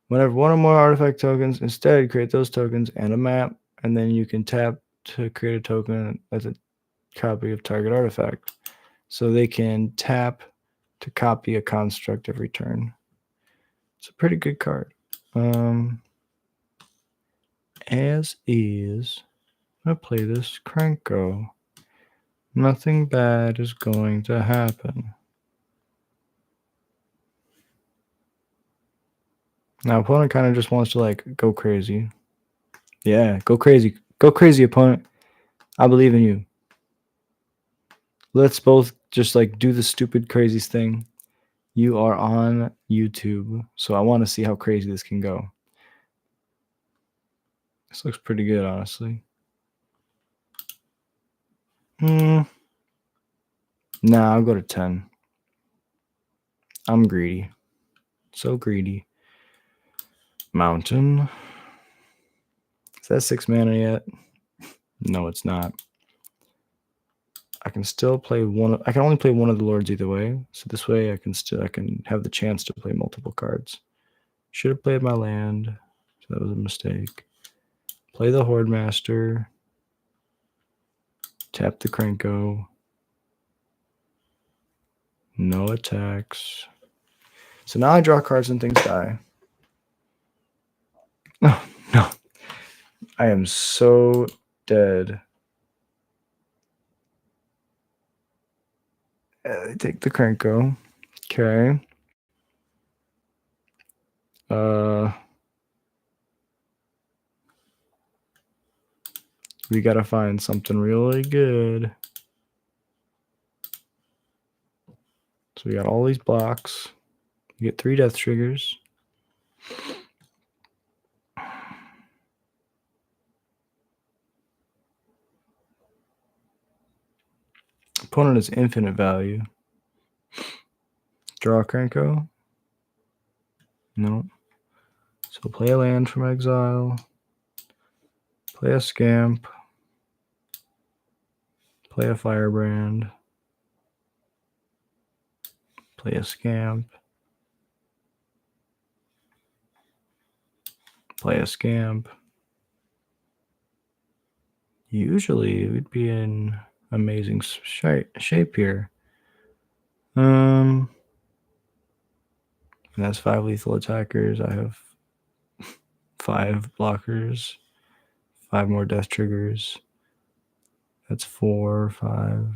Whenever one or more artifact tokens, instead create those tokens and a map, and then you can tap to create a token as a copy of target artifact. So they can tap to copy a construct every turn. It's a pretty good card. As is, I'm going to play this Krenko. Nothing bad is going to happen. Now, opponent kind of just wants to go crazy. Yeah, go crazy. Go crazy, opponent. I believe in you. Let's both just do the stupid craziest thing. You are on YouTube, so I want to see how crazy this can go. This looks pretty good, honestly. Nah, I'll go to 10. I'm greedy. So greedy. Mountain. Is that 6 mana yet? No, it's not. I can still play one. I can only play one of the lords either way. So this way I can have the chance to play multiple cards. Should have played my land. So that was a mistake. Play the Horde Master. Tap the Krenko. No attacks. So now I draw cards and things die. Oh, no. I am so dead. Take the Krenko. Okay. We gotta find something really good. So we got all these blocks. We get 3 death triggers. Opponent is infinite value. Draw a Krenko. No. So play a land from exile. Play a Scamp. Play a Firebrand. Play a Scamp. Play a Scamp. Usually we'd be in amazing shape here. And that's 5 lethal attackers. I have 5 blockers. 5 more death triggers. That's 4, 5.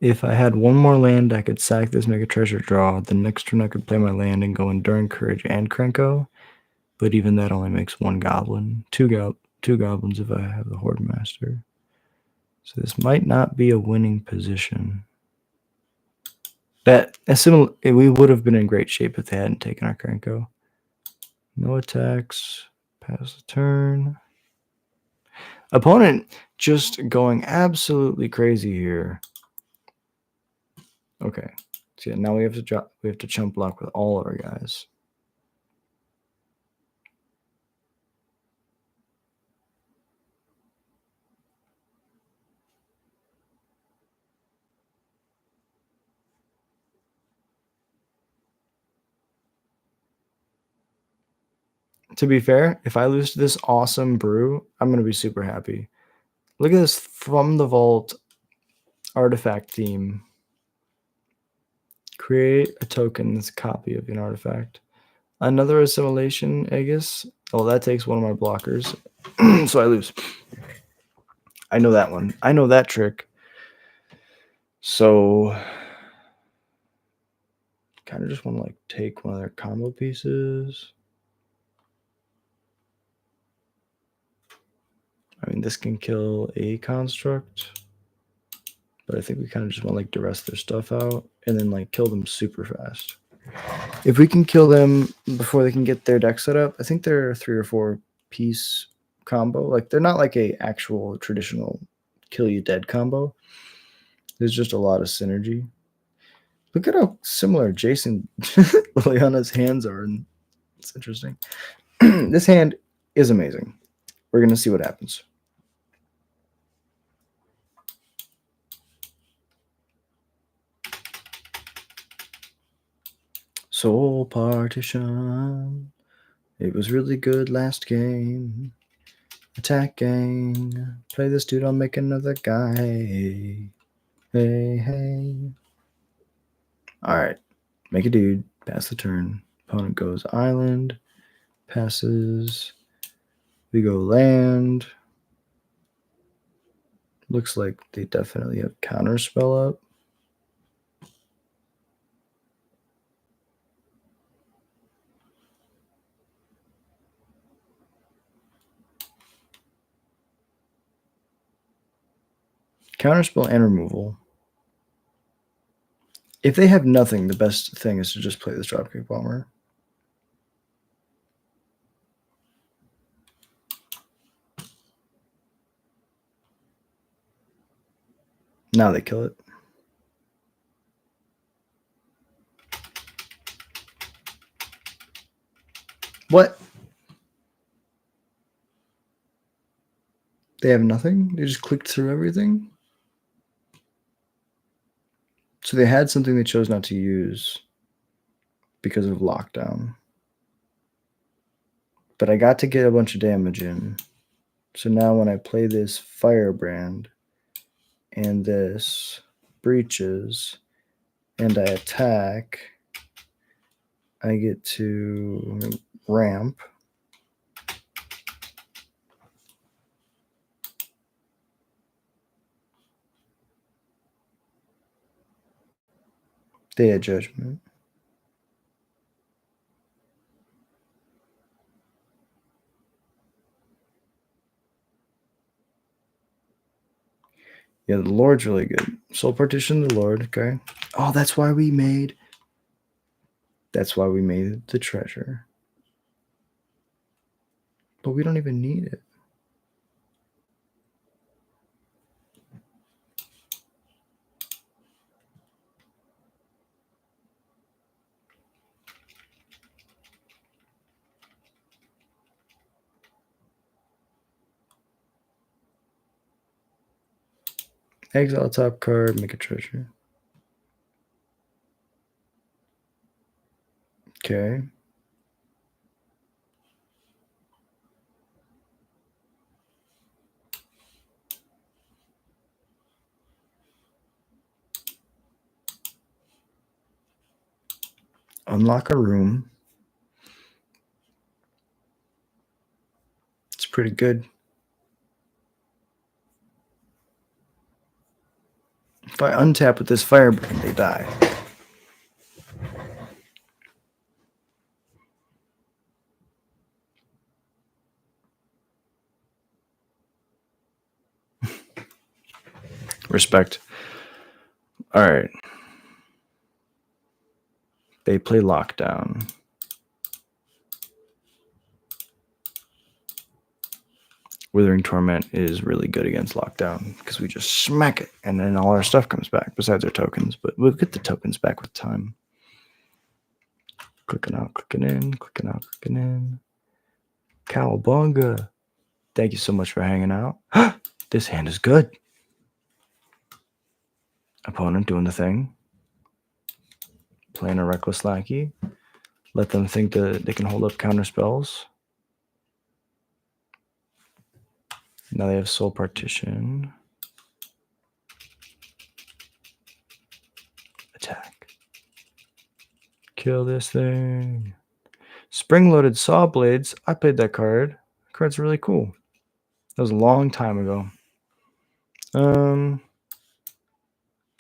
If I had one more land, I could sack this, make a treasure draw. The next turn I could play my land and go Enduring Courage and Krenko. But even that only makes 1 goblin. 2 goblins if I have the Horde Master. So this might not be a winning position. We would have been in great shape if they hadn't taken our Krenko. No attacks. Pass the turn. Opponent just going absolutely crazy here. Okay. So yeah, now we have to chump block with all of our guys. To be fair, if I lose to this awesome brew, I'm going to be super happy. Look at this From the Vault artifact theme. Create a token that's a copy of an artifact. Another assimilation, Aegis. Oh, that takes one of my blockers. So I lose. I know that one. I know that trick. So kind of just want to like take one of their combo pieces. I mean, this can kill a construct, but I think we kind of just want like to rest their stuff out and then like kill them super fast. If we can kill them before they can get their deck set up, I think they're a 3 or 4 piece combo. Like they're not like a actual traditional kill you dead combo. There's just a lot of synergy. Look at how similar Jason Liliana's hands are, and it's interesting. This hand is amazing. We're gonna see what happens. Soul Partition. It was really good last game. Attack gang. Play this dude, I'll make another guy. Hey. Alright. Make a dude. Pass the turn. Opponent goes island. Passes. We go land. Looks like they definitely have counterspell up. Counterspell and removal. If they have nothing, the best thing is to just play this Dropkick Bomber. Now they kill it. What? They have nothing? They just clicked through everything? So they had something they chose not to use because of lockdown. But I got to get a bunch of damage in. So now when I play this Firebrand and this Breaches and I attack, I get to ramp. Day of Judgment. Yeah, the Lord's really good. Soul Partition, the Lord, okay. Oh, that's why we made the treasure. But we don't even need it. Exile top card, make a treasure. Okay. Unlock a room. It's pretty good. If I untap with this Firebrand, they die. Respect. All right. They play Lockdown. Withering Torment is really good against Lockdown because we just smack it and then all our stuff comes back besides our tokens. But we'll get the tokens back with time. Clicking out, clicking in, clicking out, clicking in. Cowabunga. Thank you so much for hanging out. This hand is good. Opponent doing the thing. Playing a Reckless Lackey. Let them think that they can hold up counter spells. Now they have Soul Partition. Attack. Kill this thing. Spring-loaded Saw Blades. I played that card. That card's really cool. That was a long time ago.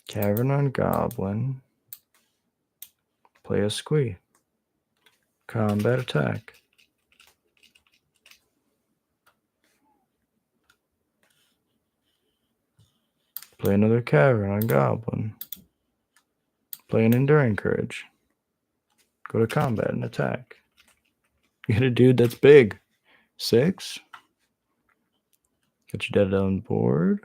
Cavern on Goblin. Play a Squee. Combat attack. Play another Cavern on Goblin. Play an Enduring Courage. Go to combat and attack. Get a dude that's big. 6. Get your dead on board.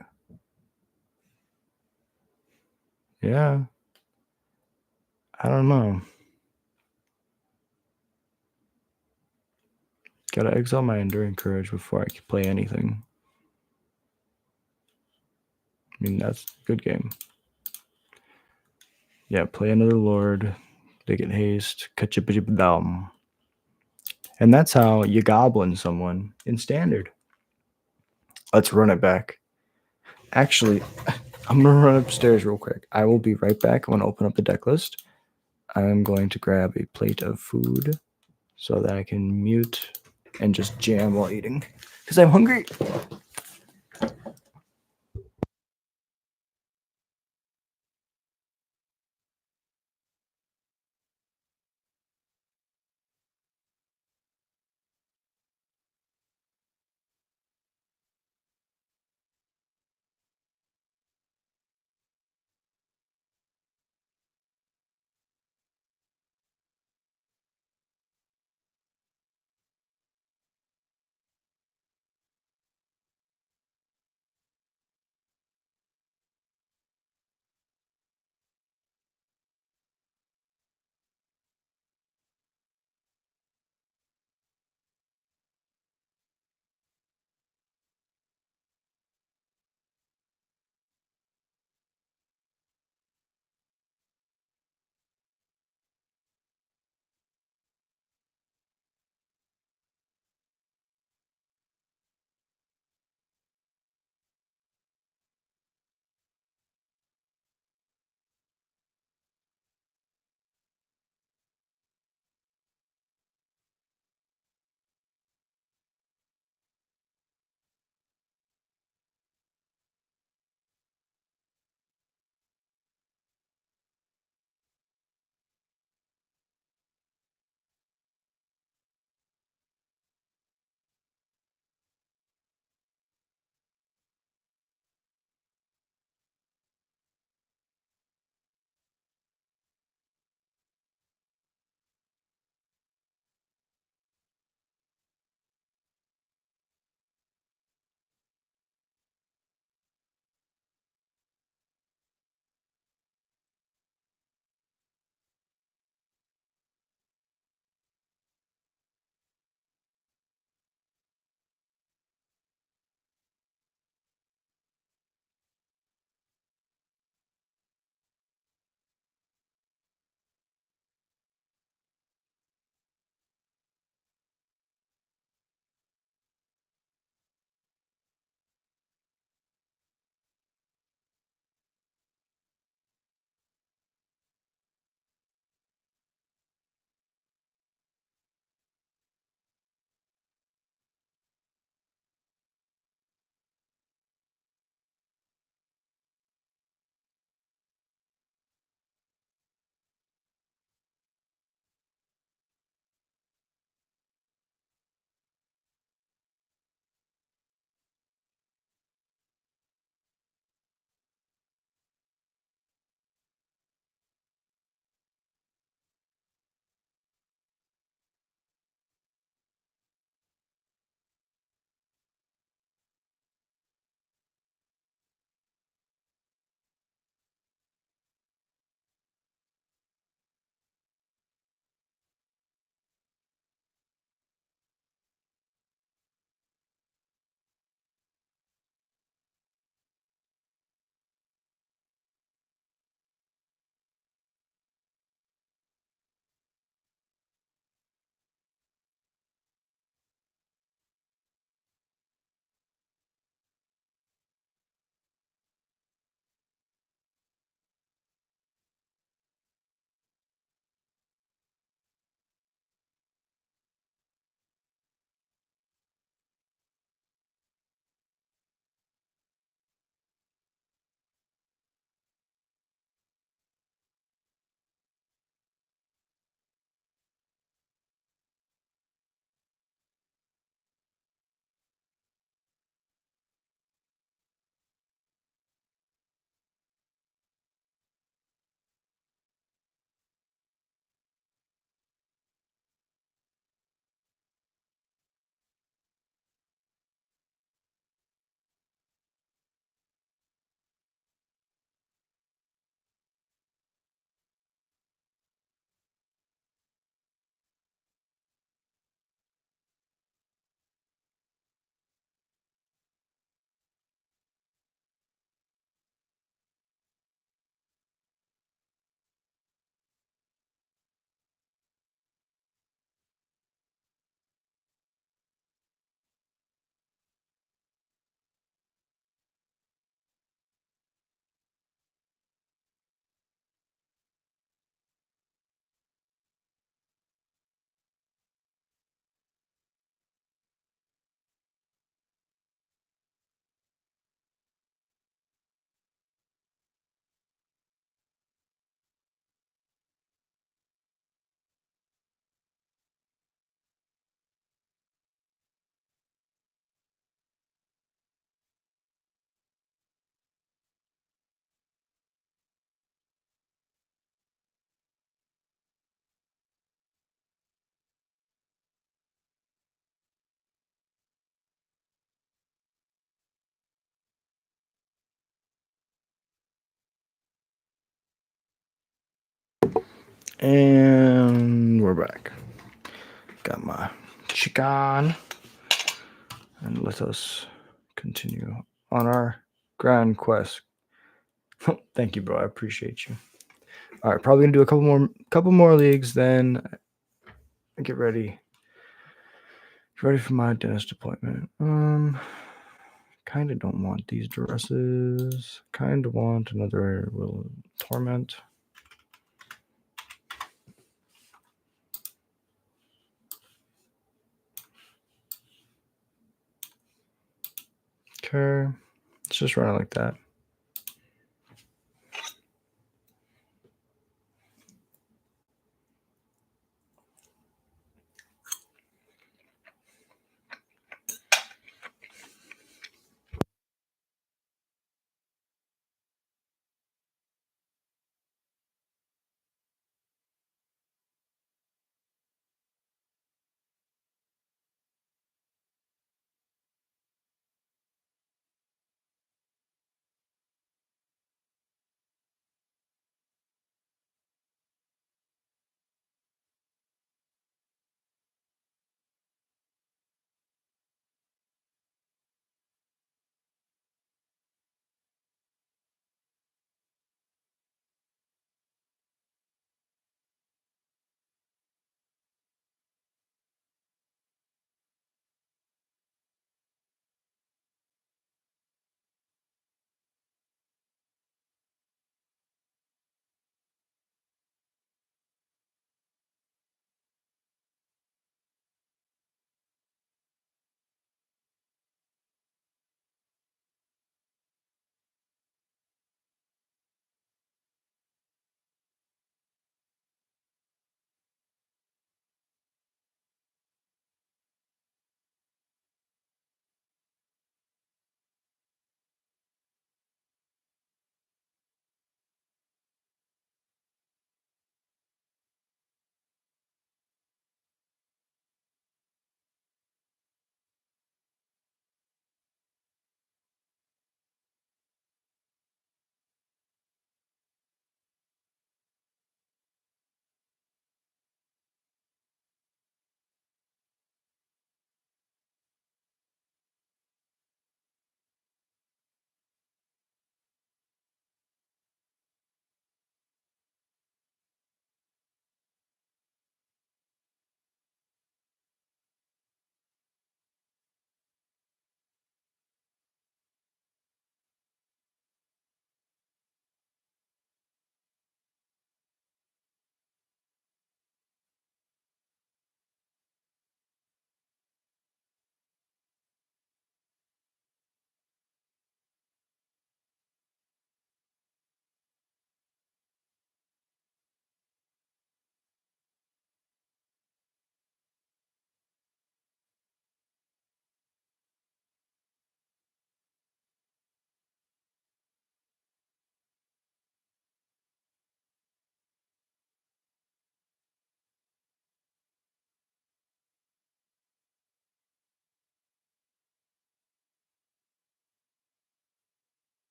Yeah. I don't know. Gotta exile my Enduring Courage before I can play anything. I mean, that's a good game. Yeah, play another Lord. They get haste. Kachipajibadam. And that's how you goblin someone in Standard. Let's run it back. Actually, I'm going to run upstairs real quick. I will be right back. I'm going to open up the deck list. I'm going to grab a plate of food so that I can mute and just jam while eating because I'm hungry. And we're back. Got my chicken. And let us continue on our grand quest. Thank you, bro. I appreciate you. All right, probably gonna do a couple more leagues, then get ready. Get ready for my dentist appointment. Kind of don't want these dresses. Kind of want another little torment. Okay, let's just run it like that.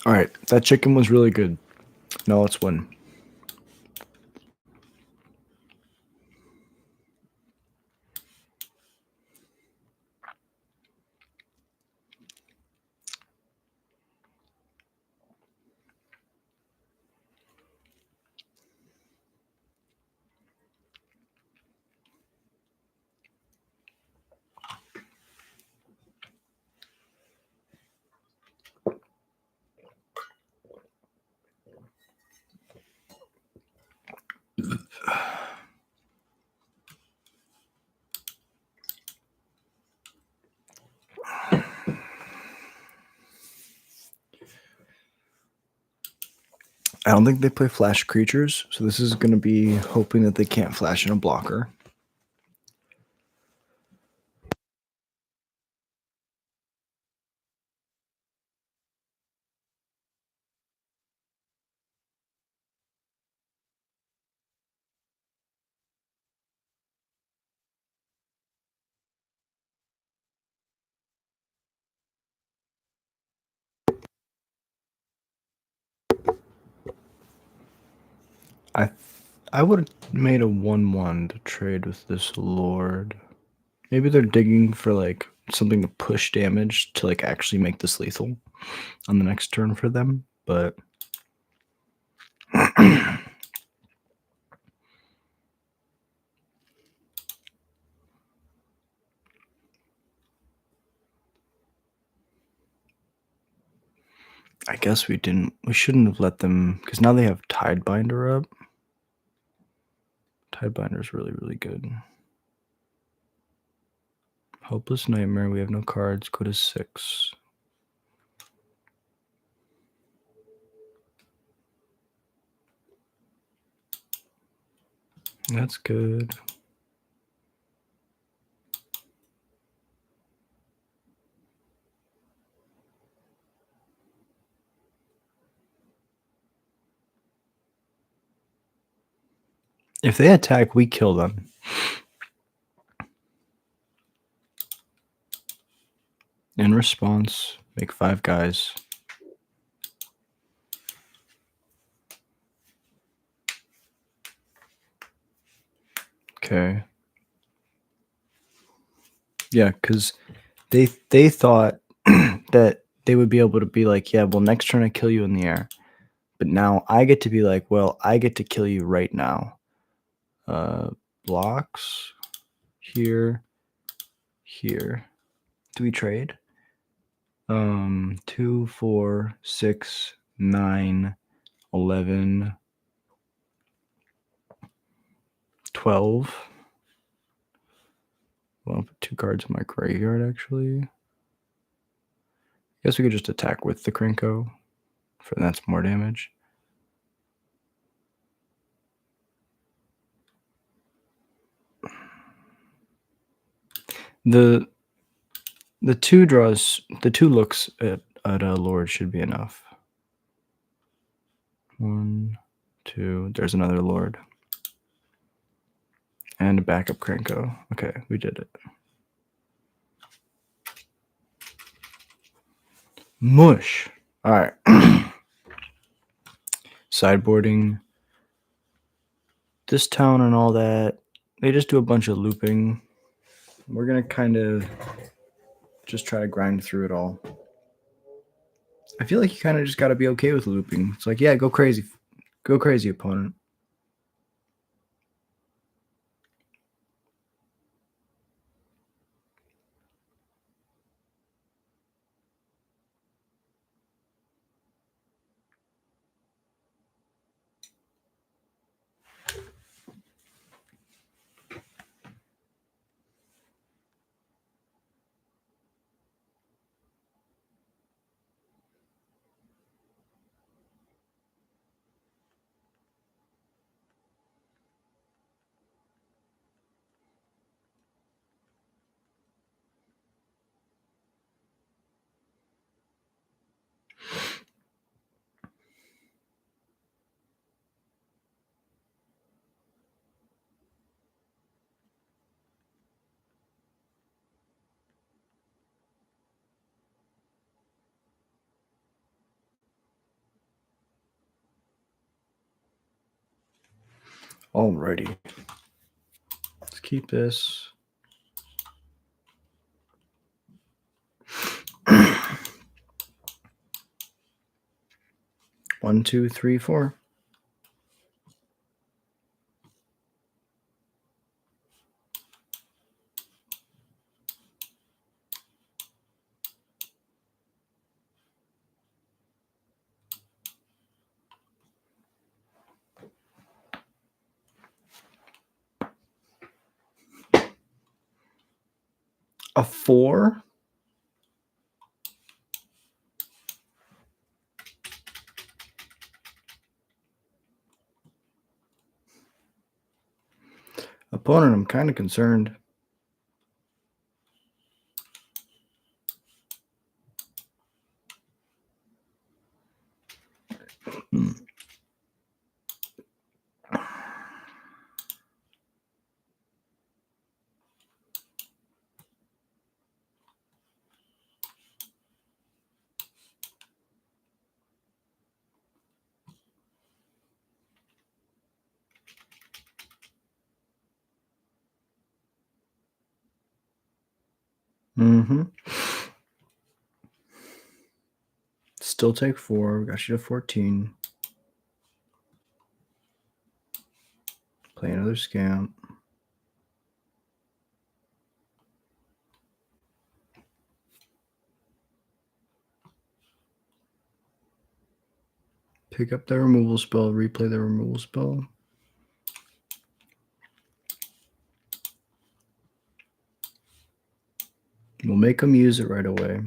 All right, that chicken was really good. Now let's win. I don't think they play flash creatures, so this is going to be hoping that they can't flash in a blocker. I would have made a 1/1 to trade with this Lord. Maybe they're digging for like something to push damage to like actually make this lethal on the next turn for them, but I guess we shouldn't have let them, because now they have Tidebinder up. Tidebinder is really, really good. Hopeless Nightmare, we have no cards, go to 6. That's good. If they attack, we kill them. In response, make 5 guys. Okay. Yeah, because they thought that they would be able to be like, yeah, well, next turn I kill you in the air. But now I get to be like, well, I get to kill you right now. Blocks here, here. Do we trade? 2, 4, 6, 9, 11, 12. Well, I'll put 2 cards in my graveyard, actually. Guess we could just attack with the Krenko. For that's more damage. The 2 draws, the 2 looks at a Lord should be enough. 1, 2. There's another Lord. And a backup Krenko. Okay, we did it. Mush. All right. Sideboarding. This town and all that. They just do a bunch of looping. We're going to kind of just try to grind through it all. I feel like you kind of just got to be okay with looping. It's like, yeah, go crazy. Go crazy, opponent. Alrighty. Let's keep this. One, two, three, four. A 4? Opponent, I'm kind of concerned. Still take 4. Got you to 14. Play another scamp. Pick up the removal spell, replay the removal spell. We'll make them use it right away.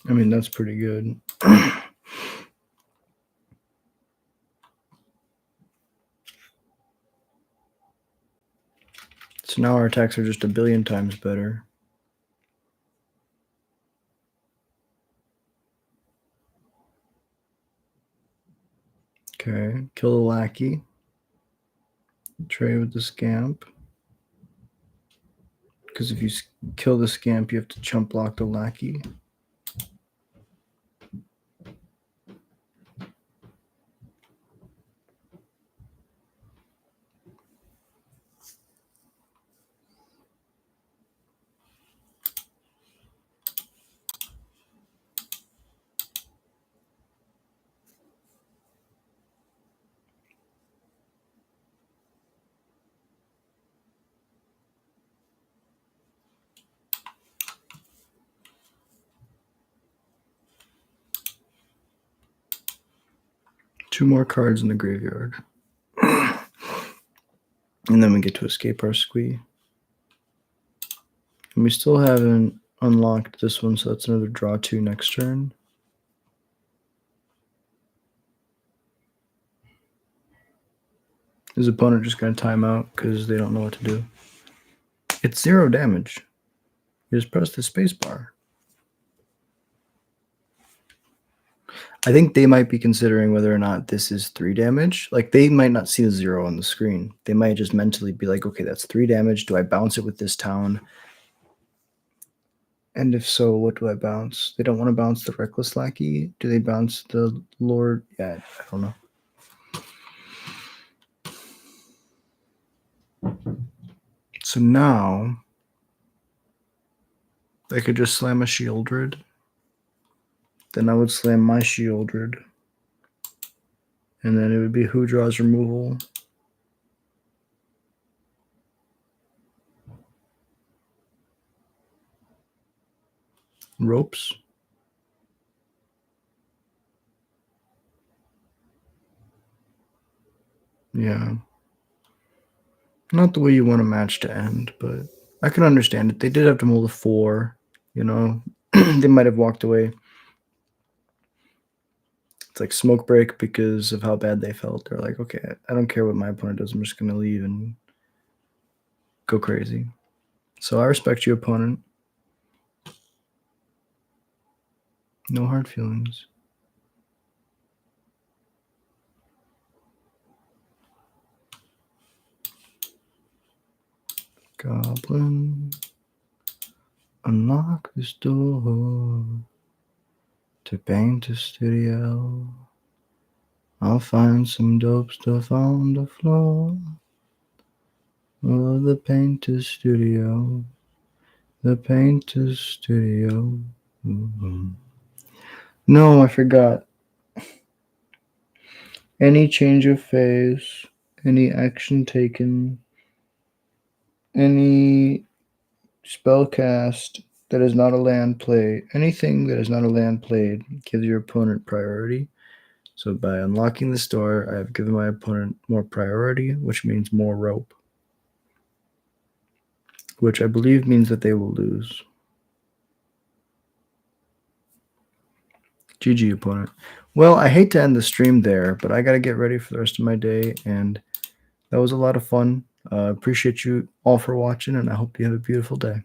I mean, that's pretty good. So now our attacks are just a billion times better. Okay, kill the lackey. Trade with the scamp. Because if you kill the scamp, you have to chump block the lackey. Two more cards in the graveyard. And then we get to escape our squee. And we still haven't unlocked this one, so that's another draw 2 next turn. His opponent just going to time out because they don't know what to do. It's 0 damage. You just press the space bar. I think they might be considering whether or not this is 3 damage. Like, they might not see the 0 on the screen. They might just mentally be like, okay, that's 3 damage. Do I bounce it with this town? And if so, what do I bounce? They don't want to bounce the Reckless Lackey. Do they bounce the Lord? Yeah, I don't know. So now they could just slam a Shieldred. Then I would slam my Shieldred. And then it would be who draws removal. Ropes. Yeah. Not the way you want a match to end, but I can understand it. They did have to mold a 4, you know. They might have walked away. It's like smoke break because of how bad they felt. They're like, okay, I don't care what my opponent does. I'm just going to leave and go crazy. So I respect you, opponent. No hard feelings. Goblin, unlock this door to paint the studio. I'll find some dope stuff on the floor. Oh, the painter's studio. The painter's studio. Mhm. No, I forgot. Any change of phase, any action taken, any spell cast that is not a land play, anything that is not a land played gives your opponent priority. So by unlocking this door, I have given my opponent more priority, which means more rope, which I believe means that they will lose. GG, opponent. Well, I hate to end the stream there, but I got to get ready for the rest of my day, and that was a lot of fun. Appreciate you all for watching, and I hope you have a beautiful day.